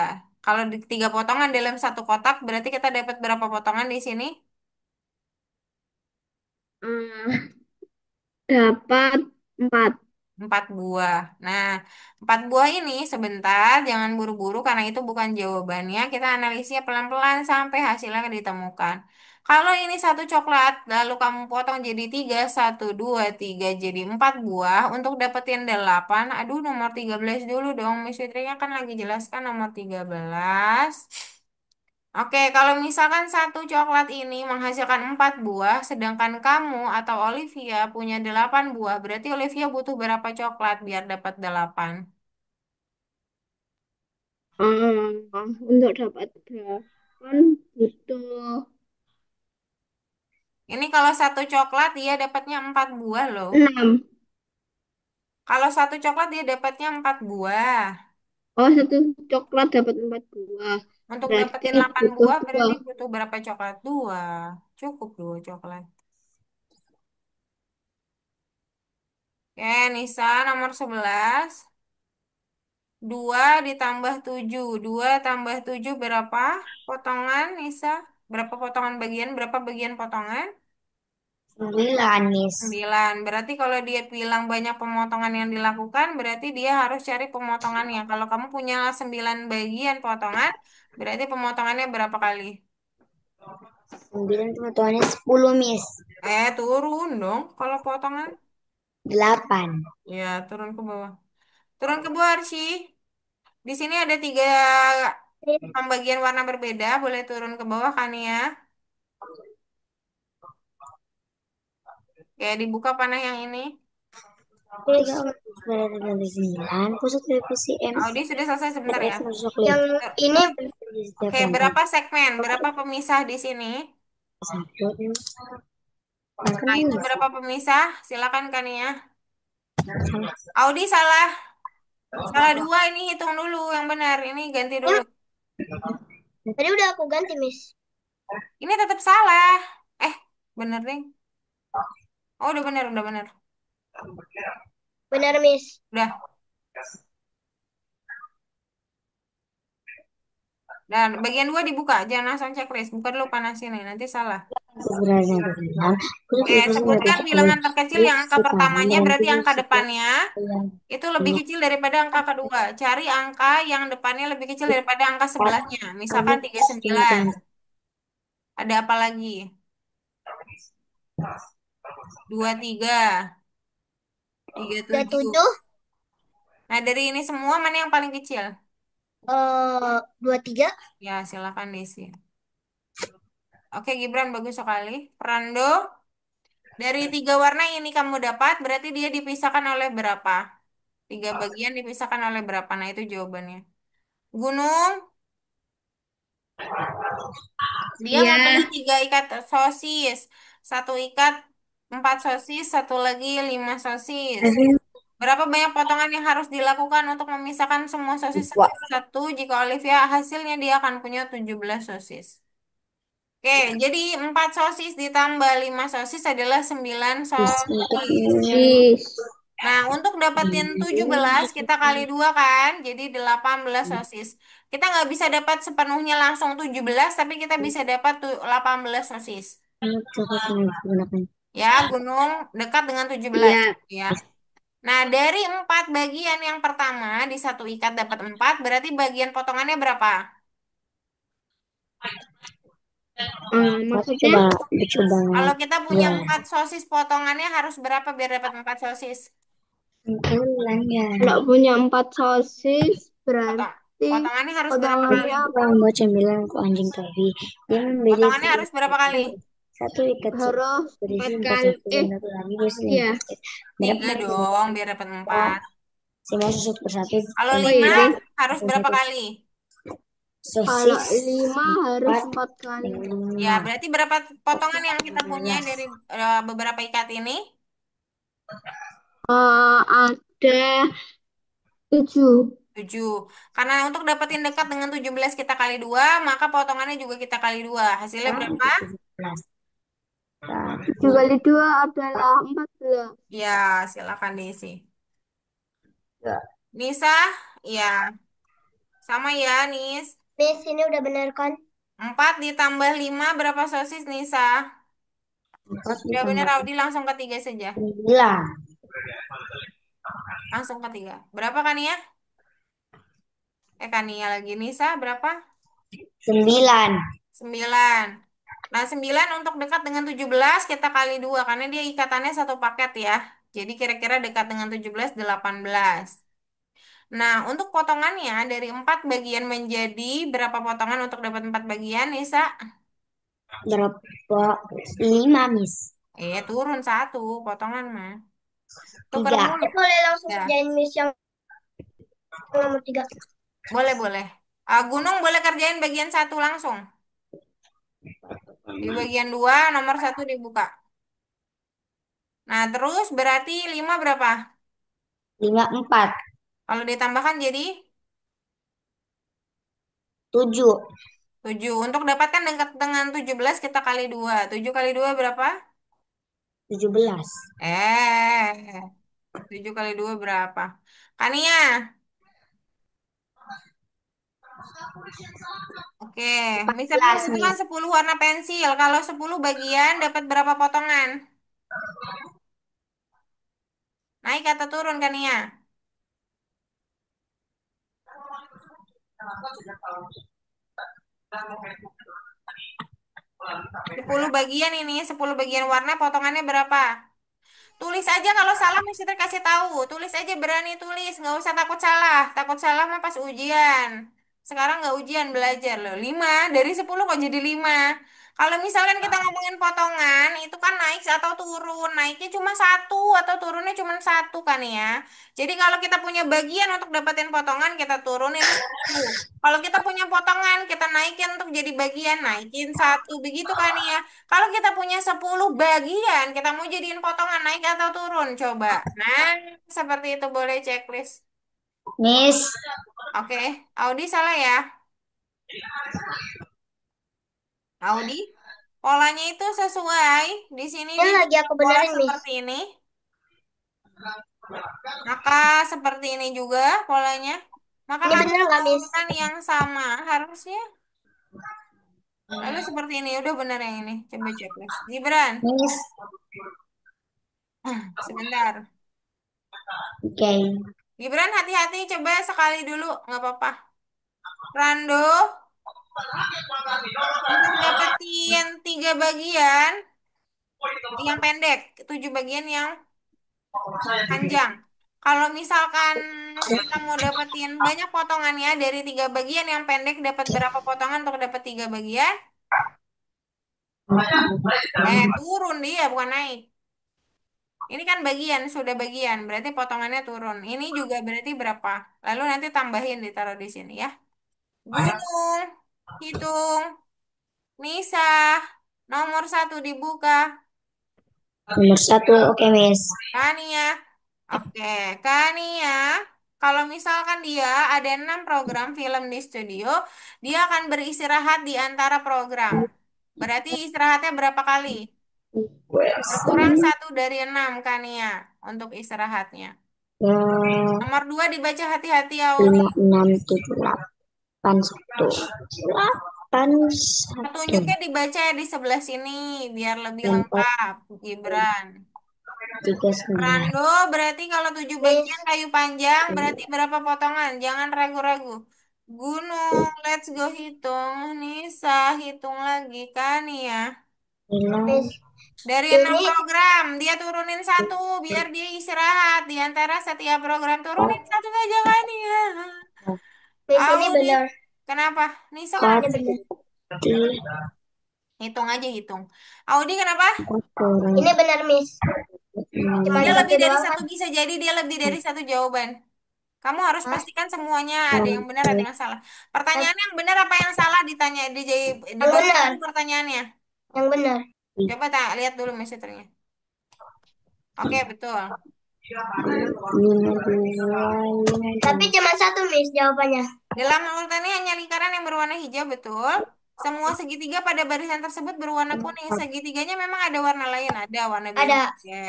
Kalau di 3 potongan dalam satu kotak berarti kita dapat berapa potongan di sini? dapat 4. 4 buah. Nah, 4 buah ini sebentar, jangan buru-buru karena itu bukan jawabannya. Kita analisnya pelan-pelan sampai hasilnya ditemukan. Kalau ini satu coklat, lalu kamu potong jadi tiga, satu, dua, tiga, jadi 4 buah. Untuk dapetin 8, aduh nomor 13 dulu dong. Miss Fitrinya kan lagi jelaskan nomor 13. Oke, kalau misalkan satu coklat ini menghasilkan 4 buah, sedangkan kamu atau Olivia punya 8 buah, berarti Olivia butuh berapa coklat biar dapat 8? Untuk dapat delapan butuh Ini kalau satu coklat dia dapatnya 4 buah loh. 6. Kalau satu coklat dia dapatnya 4 buah. Oh, satu coklat dapat 4 buah. Untuk Berarti dapetin 8 butuh buah dua. berarti butuh berapa coklat? Dua. Cukup 2 coklat. Oke, Nisa nomor 11. 2 ditambah 7. 2 tambah 7 berapa potongan, Nisa? Berapa potongan bagian? Berapa bagian potongan? 9, Miss. 9. Berarti kalau dia bilang banyak pemotongan yang dilakukan, berarti dia harus cari pemotongannya. Kalau kamu punya 9 bagian potongan, berarti pemotongannya berapa kali? 9 kebetulannya 10, Miss. Turun dong kalau potongan. 8. Ya, turun ke bawah. Turun ke bawah, Arsy. Di sini ada 3 pembagian warna berbeda. Boleh turun ke bawah kan ya? Ya, dibuka panah yang ini. Miss. 9, pusat revisi M. Audi sudah selesai sebentar ya. Yang Eh, ini Oke, berapa segmen? Berapa pemisah di sini? Nah, itu berapa pemisah? Silakan kan ya. Audi salah. Salah 2 ini hitung dulu yang benar. Ini ganti dulu. tadi udah aku ganti, Miss. Ini tetap salah. Eh, bener deh. Oh, udah bener, udah bener. Benar, Miss. Udah. Dan bagian 2 dibuka. Jangan langsung checklist. Buka dulu panasin nih. Nanti salah. Sebenarnya bilang, pusat revisi Sebutkan bilangan terkecil yang angka pertamanya berarti angka depannya itu lebih yang kecil daripada angka kedua. Cari angka yang depannya lebih kecil daripada angka sebelahnya. Misalkan 39. Ada apa lagi? 23, 37. 27, Nah, dari ini semua mana yang paling kecil? 23. Ya, silakan Desi. Oke, Gibran bagus sekali. Rando, dari 3 warna ini kamu dapat, berarti dia dipisahkan oleh berapa? 3 bagian dipisahkan oleh berapa? Nah, itu jawabannya. Gunung, dia Ya, membeli 3 ikat sosis. Satu ikat 4 sosis, satu lagi 5 sosis. Berapa banyak potongan yang harus dilakukan untuk memisahkan semua sosis satu persatu? Jika Olivia hasilnya dia akan punya 17 sosis. Oke, jadi 4 sosis ditambah 5 sosis adalah 9 untuk sosis. Miss. Nah, untuk dapetin 17 kita kali 2 kan, jadi 18 sosis. Kita nggak bisa dapat sepenuhnya langsung 17, tapi kita bisa dapat 18 sosis. Ya, gunung dekat dengan 17. Ya, Ya. Nah, dari 4 bagian yang pertama, di satu ikat dapat 4, berarti bagian potongannya berapa? maksudnya coba Kalau kita punya ya 4 sosis, potongannya harus berapa biar dapat 4 sosis? kebetulan ya kalau punya 4 sosis Potong. berarti Potongannya harus berapa kali? potongannya orang bawa cemilan ke anjing tadi dia membeli Potongannya harus berapa kali? satu ikat harus berisi 4 sosis dan satu lagi berisi Iya. 3 berapa dong, biar dapat 4. semua susu persatu Kalau oh 5 iya deh harus berapa kali? kalau sosis 5 harus 4 kali Ya, 5 berarti berapa potongan yang kita punya dari beberapa ikat ini? ada 7. 7. Karena untuk dapetin dekat dengan 17 kita kali 2, maka potongannya juga kita kali 2. Hasilnya berapa? 7 kali 2 adalah 14. Ya, silakan diisi. Ya. Nisa, ya. Sama ya, Nis. Miss, ini udah bener kan? 4 ditambah 5 berapa sosis, Nisa? 4 Udah bener, ditambah Audi langsung ke 3 saja. 9. Langsung ke 3. Berapa kan ya? Kania lagi. Nisa, berapa? 9. 9. Nah, 9 untuk dekat dengan 17 kita kali 2 karena dia ikatannya satu paket ya. Jadi kira-kira dekat dengan 17, 18. Nah, untuk potongannya dari 4 bagian menjadi berapa potongan untuk dapat 4 bagian, Nisa? Berapa? 5, Miss. Turun satu potongan mah. Tuker 3. mulu. Boleh langsung Ya, kerjain Miss yang nomor 3. boleh boleh. Gunung boleh kerjain bagian satu langsung. Di bagian 2 nomor satu dibuka. Nah, terus berarti 5 berapa? 5, 4. Kalau ditambahkan jadi 7. 7. Untuk dapatkan dekat dengan 17 kita kali 2. 7 kali 2 berapa? 17. Eh, 7 kali 2 berapa? Kania. Oke, misalkan 14, membutuhkan Miss. 10 warna pensil. Kalau 10 bagian dapat berapa potongan? Naik atau turun Kania? 10 bagian ini, 10 bagian warna potongannya berapa? Tulis aja kalau salah mesti kasih tahu. Tulis aja berani tulis, nggak usah takut salah. Takut salah mah pas ujian. Sekarang nggak ujian belajar loh. 5 dari 10 kok jadi 5. Kalau misalkan kita ngomongin potongan, itu kan naik atau turun. Naiknya cuma satu atau turunnya cuma satu kan ya. Jadi kalau kita punya bagian untuk dapetin potongan, kita turunin satu. Kalau kita punya potongan, kita naikin untuk jadi bagian, naikin satu. Begitu kan ya. Kalau kita punya 10 bagian, kita mau jadiin potongan naik atau turun? Coba. Nah, seperti itu boleh checklist. Miss. Oke, Audi salah ya. Audi, polanya itu sesuai. Di sini Ini di lagi aku pola benerin, Miss. seperti ini. Maka seperti ini juga polanya. Maka Ini kamu bener nggak, punya Miss? urutan yang sama harusnya. Lalu seperti ini, udah benar yang ini. Coba checklist. Gibran, Miss. sebentar. Oke. Gibran hati-hati, coba sekali dulu, nggak apa-apa. Rando, untuk dapetin 3 bagian yang pendek, 7 bagian yang panjang. Kalau misalkan kita mau dapetin banyak potongannya dari 3 bagian yang pendek, dapat berapa potongan untuk dapat 3 bagian? Turun dia, bukan naik. Ini kan bagian, sudah bagian, berarti potongannya turun. Ini juga berarti berapa? Lalu nanti tambahin ditaruh di sini ya. Gunung, hitung, Nisa, nomor satu dibuka. Nomor 1. Oke, Miss. Kania. Oke, Kania. Kalau misalkan dia ada 6 program film di studio, dia akan beristirahat di antara program. Berarti istirahatnya berapa kali? Berkurang satu dari 6, Kania, untuk istirahatnya. Nomor 2 dibaca hati-hati, Audi. 5, 6, 7, 8, 1. 8, 1. Petunjuknya dibaca di sebelah sini, biar lebih 4, lengkap, Gibran. 3, 9. Rando, berarti kalau 7 Miss. bagian kayu panjang, berarti berapa potongan? Jangan ragu-ragu. Gunung, let's go hitung. Nisa, hitung lagi kan ya. Miss. Dari 6 Ini, program, dia turunin satu, biar dia istirahat. Di antara setiap program, turunin satu aja kan ya. Miss ini Audi, benar. kenapa? Nisa kenapa? Ini benar. Hitung aja, hitung. Audi kenapa? Ini benar, Miss. Cuma Dia ada lebih satu dari doang satu, kan? bisa jadi dia lebih dari satu jawaban. Kamu harus Hah? pastikan semuanya ada yang benar, ada yang salah. Yang Pertanyaan yang benar apa yang salah ditanya, dibaca benar. dulu pertanyaannya. Yang benar. Coba lihat dulu meseternya. Oke, betul. Tapi cuma satu, Miss, jawabannya. Dalam urutan ini hanya lingkaran yang berwarna hijau, betul. Semua segitiga pada barisan tersebut berwarna kuning. Segitiganya memang ada warna lain, ada warna biru. Ada. Oke.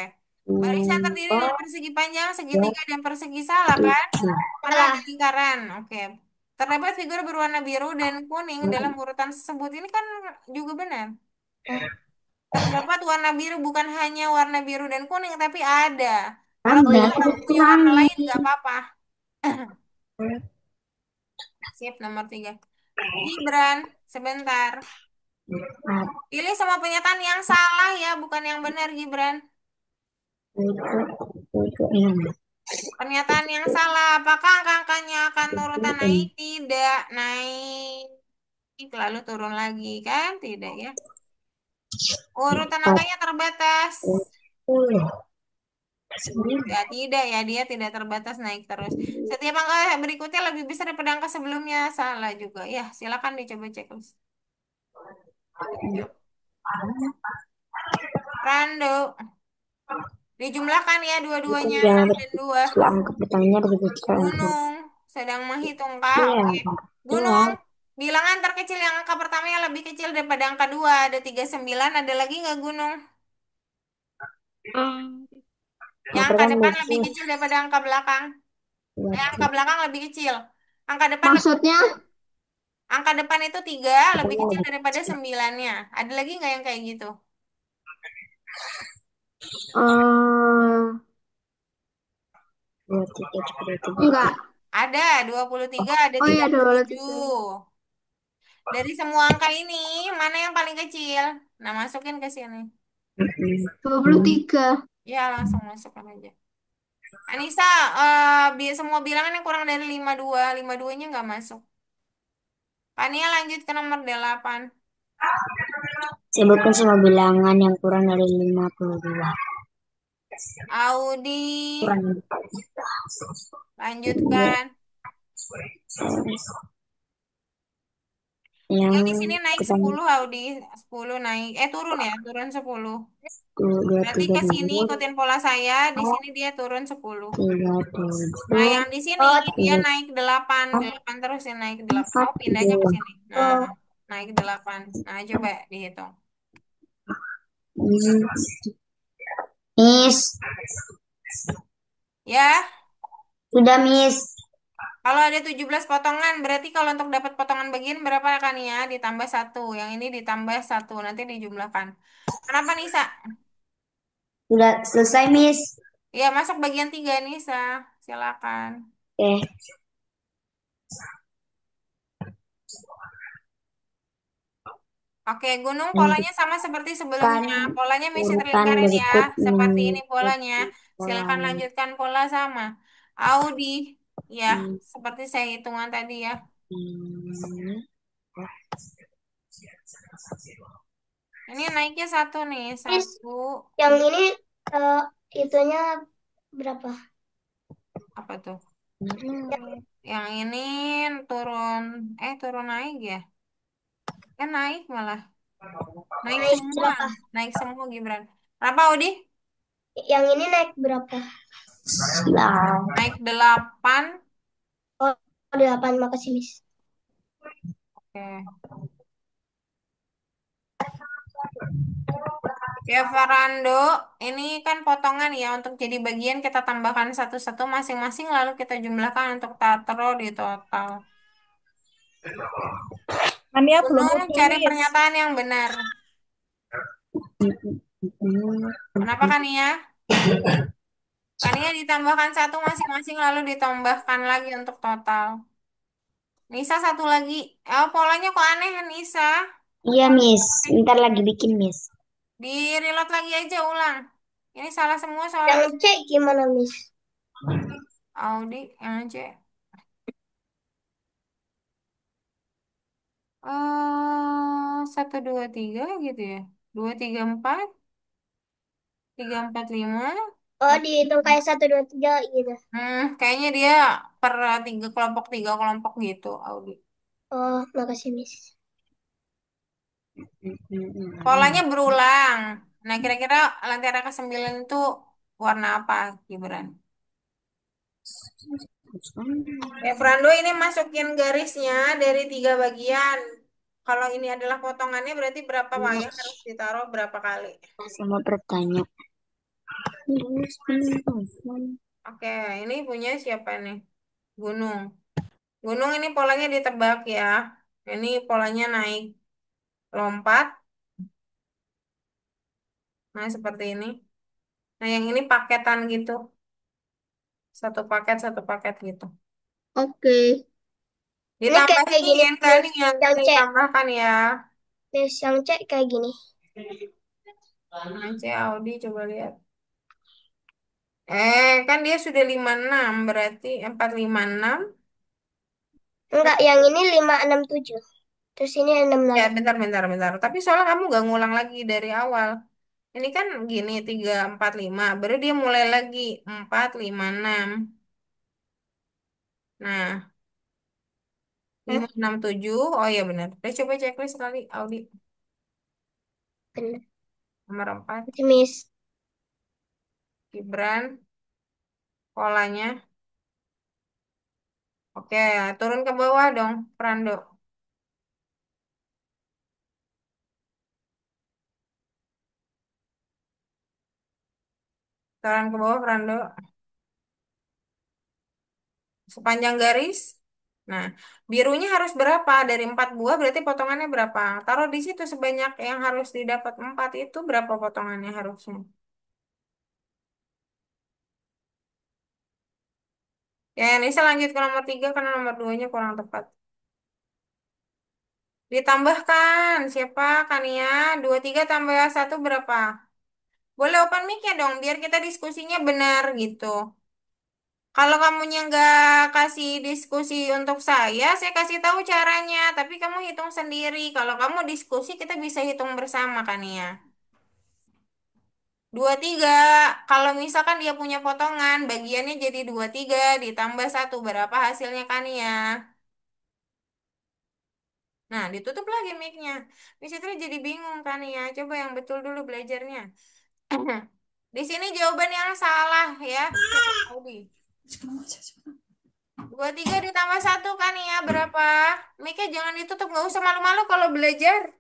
Barisan terdiri dari persegi panjang, segitiga, dan persegi, salah kan? Karena ada Salah. lingkaran. Oke. Terdapat figur berwarna biru dan kuning dalam urutan tersebut. Ini kan juga benar. Terdapat warna biru bukan hanya warna biru dan kuning, tapi ada. Kalau Oh kita iya. nggak punya warna lain, nggak apa-apa. Sip, nomor 3. Gibran, sebentar. Pilih semua pernyataan yang salah ya, bukan yang benar, Gibran. Pernyataan yang salah. Apakah angka-angka yang akan urutan naik tidak naik lalu turun lagi kan? Tidak ya. Urutan angkanya terbatas. Ya tidak ya, dia tidak terbatas naik terus. Setiap angka berikutnya lebih besar daripada angka sebelumnya. Salah juga. Ya, silakan dicoba checklist. Rando. Dijumlahkan ya dua-duanya, 6 dan 2. Angka pertanyaan lebih kecil. Gunung. Sedang menghitung, Kak. Iya, Oke. Gunung. Bilangan terkecil yang angka pertama yang lebih kecil daripada angka 2. Ada 39. Ada lagi nggak gunung? Yang angka depan lebih kecil daripada angka belakang. Angka belakang lebih kecil. Angka depan lebih maksudnya kecil. Angka depan itu 3 lebih kecil daripada 9-nya. Ada lagi nggak yang kayak gitu? eh dua tiga tiga tiga. Enggak. Ada 23, ada Oh tiga iya, puluh dua tujuh. tiga. Dari semua angka ini, mana yang paling kecil? Nah, masukin ke sini. 23. Ya, langsung masukkan aja. Anissa, semua bilangan yang kurang dari 52, 52-nya nggak masuk. Pania lanjut ke nomor 8. Sebutkan semua bilangan yang kurang dari 52. Audi, Kurang lanjutkan. yang Yang di sini naik kita 10, Audi. 10 naik. Turun ya, turun 10. dua Berarti tiga ke sini dua ikutin pola saya, di sini dia turun 10. tiga Nah, tujuh yang di sini dia tiga naik 8, 8 terus ya naik 8. empat Oh, pindahnya ke dua. sini. Nah, naik 8. Nah, coba dihitung. Miss, Ya, sudah Miss. kalau ada 17 potongan, berarti kalau untuk dapat potongan bagian berapa kan ya? Ditambah satu. Yang ini ditambah satu. Nanti dijumlahkan. Kenapa Nisa? Sudah selesai Miss. Ya, masuk bagian 3 Nisa. Silakan. Oke. Oke, gunung polanya Lanjutkan sama seperti sebelumnya. Polanya mesti urutan terlingkarin ya, berikut seperti ini mengikut polanya. Silakan polanya. lanjutkan pola sama. Audi, ya, seperti saya hitungan tadi ya. Hmm. Ini naiknya satu nih, Miss, satu. yang ini eh, itunya berapa? Apa tuh? Hmm. Yang ini turun, turun naik ya? Kan naik malah. Naik Naik semua, berapa? naik semua Gibran. Berapa Audi? Yang ini naik berapa? Lah. Naik 8. Oh, 8. Makasih, Miss. Oke. Ya, Farando, ini kan potongan ya. Untuk jadi bagian kita tambahkan satu-satu masing-masing, lalu kita jumlahkan untuk taruh di total. Mania belum Gunung, muncul, cari Miss. pernyataan yang benar. Kenapa kan ya? Kania ditambahkan satu masing-masing, lalu ditambahkan lagi untuk total. Nisa satu lagi. Polanya kok aneh, Nisa? Iya, Miss. Ntar lagi bikin, Miss. Di reload lagi aja ulang. Ini salah semua soalnya. Yang cek gimana, Miss? Audi, yang C. Satu dua tiga gitu ya. Dua tiga empat, tiga empat lima. Oh, dihitung kayak 1, 2, 3 gitu. Kayaknya dia per tiga kelompok gitu, Audi. Oh, makasih, Miss. Polanya berulang. Nah, kira-kira lentera ke-9 itu warna apa, Gibran? Ya, Frando ini masukin garisnya dari 3 bagian. Kalau ini adalah potongannya berarti berapa wayang harus ditaruh berapa kali? Sama bertanya. Oke, ini punya siapa nih? Gunung. Gunung ini polanya ditebak ya. Ini polanya naik lompat. Nah, seperti ini. Nah, yang ini paketan gitu. Satu paket gitu. Oke. Ini kayak gini, Ditambahin kan Miss. yang Yang ini cek. tambahkan ya. Miss, yang cek kayak gini. Nah, C Audi coba lihat. Kan dia sudah 56 berarti 456. Enggak, yang ini 567. Terus ini Ya, 68. bentar, bentar, bentar. Tapi soalnya kamu gak ngulang lagi dari awal. Ini kan gini, 3, 4, 5. Baru dia mulai lagi. 4, 5, 6. Nah, Hah? 5, 6, 7. Oh iya benar. Coba checklist sekali, Audi. Bener. Nomor 4. Nanti Miss. Gibran. Polanya. Oke, turun ke bawah dong, Prando. Turun ke bawah, Prando. Sepanjang garis. Nah, birunya harus berapa? Dari 4 buah berarti potongannya berapa? Taruh di situ sebanyak yang harus didapat 4 itu berapa potongannya harusnya? Ya, ini saya lanjut ke nomor 3 karena nomor 2-nya kurang tepat. Ditambahkan, siapa? Kania, 23 tambah 1 berapa? Boleh open mic-nya dong, biar kita diskusinya benar gitu. Kalau kamunya nggak kasih diskusi untuk saya kasih tahu caranya. Tapi kamu hitung sendiri. Kalau kamu diskusi, kita bisa hitung bersama kan ya. 23. Kalau misalkan dia punya potongan, bagiannya jadi 23 ditambah 1 berapa hasilnya kan ya? Nah, ditutup lagi mic-nya. Miss Fitri jadi bingung kan ya. Coba yang betul dulu belajarnya. Di sini jawaban yang salah ya. Coba Audi. 23 ditambah 1 kan ya berapa? Mika jangan ditutup, nggak usah malu-malu kalau belajar.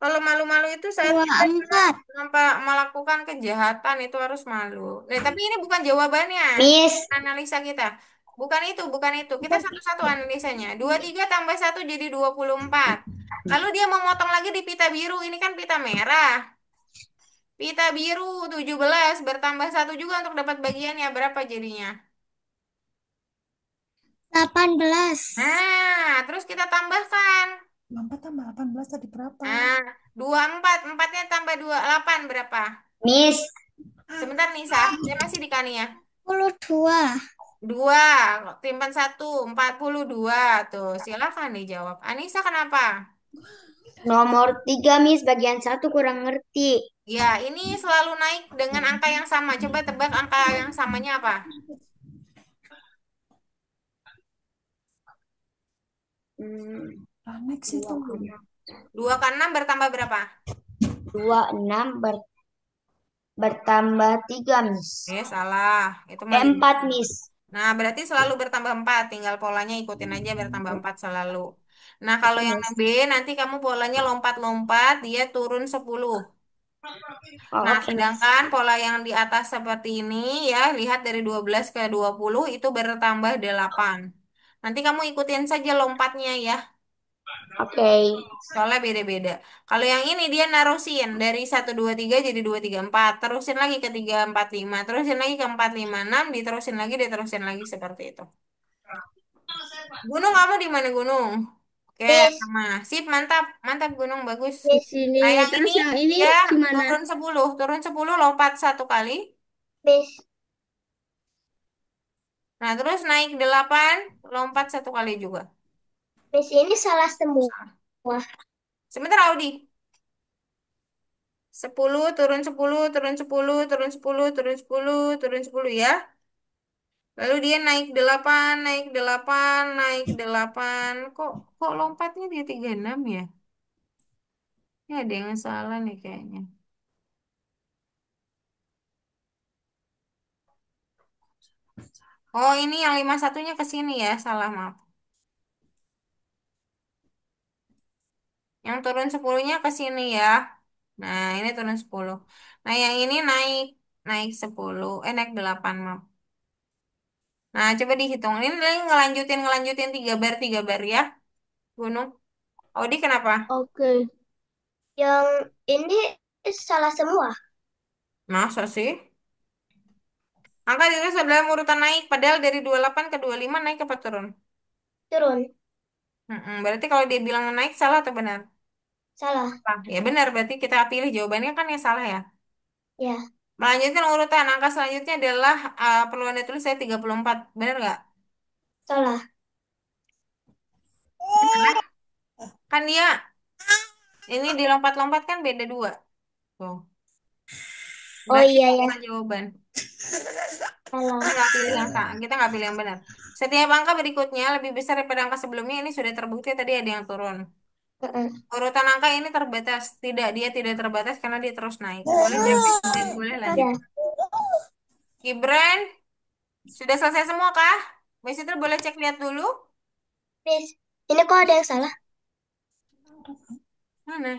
Kalau malu-malu itu saat kita 24. melakukan kejahatan itu harus malu. Nah, tapi ini bukan jawabannya. Miss. Analisa kita. Bukan itu, bukan itu. Kita satu-satu analisanya. 23 tambah 1 jadi 24. Lalu dia memotong lagi di pita biru. Ini kan pita merah. Pita biru 17 bertambah 1 juga untuk dapat bagiannya. Berapa jadinya? 18. Nah, terus kita tambahkan. 4 tambah 18 tadi berapa? Nah, 24. Empatnya tambah 28 berapa? Miss. Sebentar Nisa, saya masih di Kania. 42. 2, timpan 1, 42. Tuh, silakan dijawab. Anissa kenapa? Nomor 3, Miss. Bagian satu kurang ngerti. Ya, ini selalu naik dengan angka yang sama. Coba tebak angka yang samanya apa? Hmm, Aneks dua itu. ke enam. 2 ke 6 bertambah berapa? 26 bertambah 3, Miss. Salah. Itu mah 4, Miss. Nah, berarti selalu bertambah 4. Tinggal polanya ikutin aja bertambah 4 selalu. Nah, kalau Oke, yang Miss. B, nanti kamu polanya lompat-lompat, dia turun 10. Oh, Nah, oke, Miss. sedangkan pola yang di atas seperti ini, ya, lihat dari 12 ke 20 itu bertambah 8. Nanti kamu ikutin saja lompatnya ya, Oke. soalnya beda-beda. Kalau yang ini dia narusin dari 1, 2, 3 jadi 2, 3, 4. Terusin lagi ke 3, 4, 5. Terusin lagi ke 4, 5, 6. Diterusin lagi seperti itu. Gunung kamu di mana Gunung? Oke, Miss. sama. Sip, mantap. Mantap Gunung, bagus. Di sini. Nah, yang ini Terus yang ini dia gimana? turun 10 lompat 1 kali. Miss. Nah, terus naik 8 lompat 1 kali juga. Miss ini salah semua. Sebentar Audi. 10 turun 10 turun 10 turun 10 turun 10 turun 10 ya. Lalu dia naik 8 naik 8. Kok lompatnya dia 36 ya? Ya ada yang salah nih kayaknya. Oh, ini yang 51-nya ke sini ya. Salah, maaf. Yang turun 10-nya ke sini ya. Nah, ini turun 10. Nah, yang ini naik naik 10. Naik 8, maaf. Nah, coba dihitung. Ini lagi ngelanjutin 3 bar ya. Gunung. Audi kenapa? Oke. Yang ini salah semua. Masa sih? Angka ditulis dalam urutan naik. Padahal dari 28 ke 25 naik apa turun? Turun. Berarti kalau dia bilang naik salah atau benar? Salah. Salah. Ya benar, berarti kita pilih jawabannya kan yang salah ya. Ya. Melanjutkan urutan. Angka selanjutnya adalah perlu Anda tulis saya 34. Benar nggak? Salah. Karena kan dia ini dilompat-lompat kan beda dua. Tuh. Oh Berarti iya ya, salah jawaban. Kita salah. nggak pilih yang kita nggak pilih yang benar. Setiap angka berikutnya lebih besar daripada angka sebelumnya. Ini sudah terbukti tadi ada yang turun. Heeh. Urutan angka ini terbatas. Tidak, dia tidak terbatas karena dia terus naik. Boleh cek dan boleh lanjut. Ya, Gibran, sudah selesai semua kah? Miss itu boleh cek lihat dulu. Miss, ini kok ada yang salah? Mana?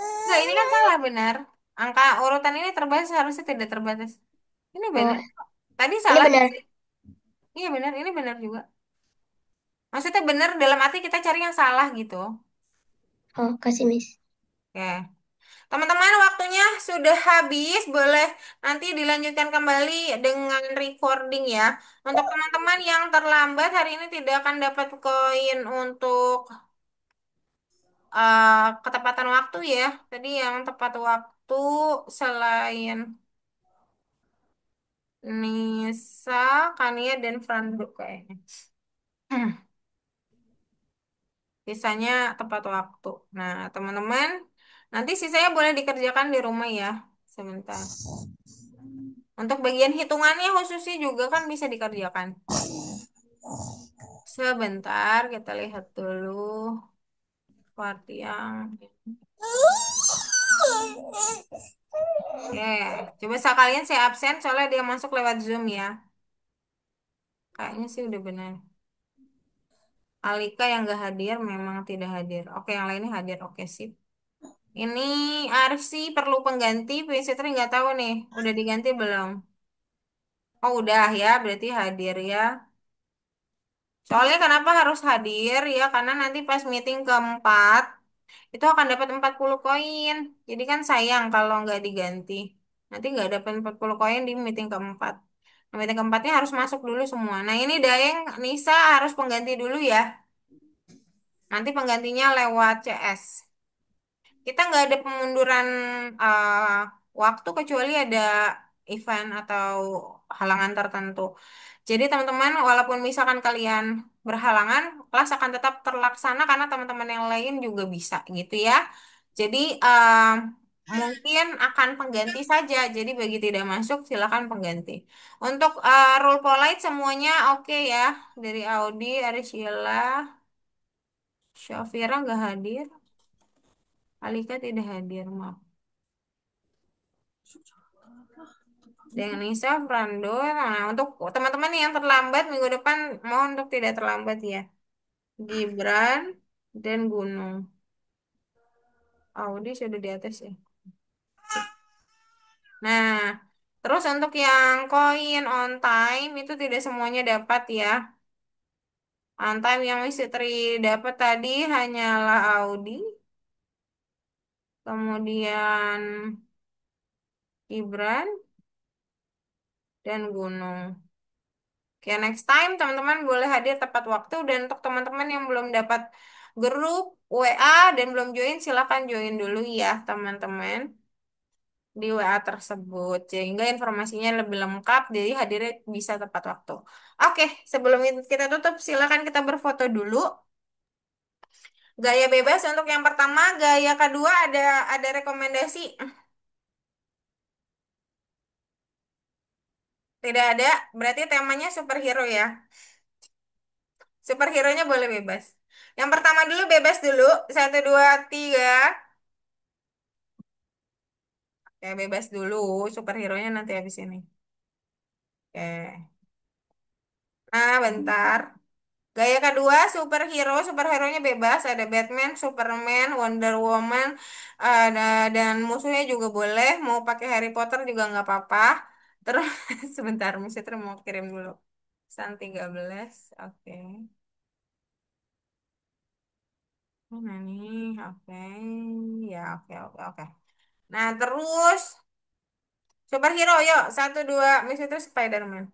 Enggak, ini kan salah benar. Angka urutan ini terbatas harusnya tidak terbatas. Ini Oh, benar. Tadi ini salah. benar. Iya benar, ini benar juga. Maksudnya benar dalam arti kita cari yang salah gitu. Oh, kasih Miss. Oke. Teman-teman, waktunya sudah habis. Boleh nanti dilanjutkan kembali dengan recording ya. Untuk teman-teman yang terlambat hari ini tidak akan dapat koin untuk ketepatan waktu ya. Tadi yang tepat waktu selain Nisa, Kania, dan Frando kayaknya. Sisanya tepat waktu. Nah, teman-teman, nanti sisanya boleh dikerjakan di rumah ya. Sebentar. Untuk bagian hitungannya khususnya juga kan bisa dikerjakan. Sebentar, kita lihat dulu part yang. Ya, coba sekalian saya absen soalnya dia masuk lewat Zoom ya. Kayaknya sih udah benar. Alika yang gak hadir memang tidak hadir. Oke, yang lainnya hadir. Oke, sip. Ini Arsi perlu pengganti. Fitri nggak tahu nih, udah diganti belum? Oh, udah ya, berarti hadir ya. Soalnya kenapa harus hadir ya? Karena nanti pas meeting keempat, itu akan dapat 40 koin. Jadi kan sayang kalau nggak diganti. Nanti nggak dapat 40 koin di meeting keempat. Nah, meeting keempatnya harus masuk dulu semua. Nah, ini Daeng, Nisa harus pengganti dulu ya. Nanti penggantinya lewat CS. Kita nggak ada pemunduran eh, waktu kecuali ada event atau halangan tertentu. Jadi teman-teman, walaupun misalkan kalian berhalangan, kelas akan tetap terlaksana karena teman-teman yang lain juga bisa gitu ya. Jadi mungkin akan pengganti saja. Jadi bagi tidak masuk, silakan pengganti. Untuk rule polite semuanya oke ya. Dari Audi, Arisila, Syafira nggak hadir, Alika tidak hadir, maaf. Dengan Nisa, Frando. Nah, untuk teman-teman yang terlambat minggu depan, mohon untuk tidak terlambat ya. Gibran dan Gunung. Audi sudah di atas ya. Nah, terus untuk yang koin on time itu tidak semuanya dapat ya. On time yang Miss Fitri dapat tadi hanyalah Audi, kemudian Gibran dan Gunung. Oke, next time teman-teman boleh hadir tepat waktu dan untuk teman-teman yang belum dapat grup WA dan belum join silakan join dulu ya teman-teman di WA tersebut sehingga informasinya lebih lengkap jadi hadirnya bisa tepat waktu. Oke, sebelum itu kita tutup silakan kita berfoto dulu. Gaya bebas untuk yang pertama, gaya kedua ada rekomendasi? Tidak ada, berarti temanya superhero ya. Superhero-nya boleh bebas. Yang pertama dulu bebas dulu. Satu, dua, tiga. Ya, bebas dulu. Superhero-nya nanti habis ini. Oke. Nah, bentar. Gaya kedua, superhero. Superhero-nya bebas. Ada Batman, Superman, Wonder Woman. Dan musuhnya juga boleh. Mau pakai Harry Potter juga nggak apa-apa. Terus, sebentar. Mesti mau kirim dulu. Pesan 13. Oke. Mana nih? Oke. Ya, oke, oke, oke. Nah, terus superhero, yuk. Satu, dua. Misalnya itu Spider-Man.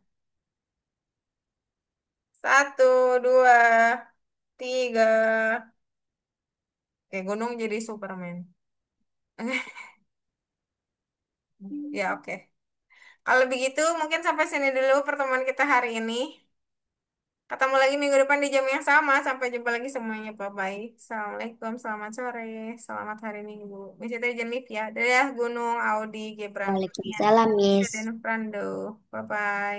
Satu, dua, tiga. Oke, gunung jadi Superman. Ya, oke. Kalau begitu, mungkin sampai sini dulu pertemuan kita hari ini. Ketemu lagi minggu depan di jam yang sama. Sampai jumpa lagi semuanya. Bye-bye. Assalamualaikum, selamat sore, selamat hari Minggu. Miss Itu Jenif ya. Dadah Gunung, Audi, Gebran, Kurnia, Waalaikumsalam, Bisa Miss. dan Frando. Bye-bye.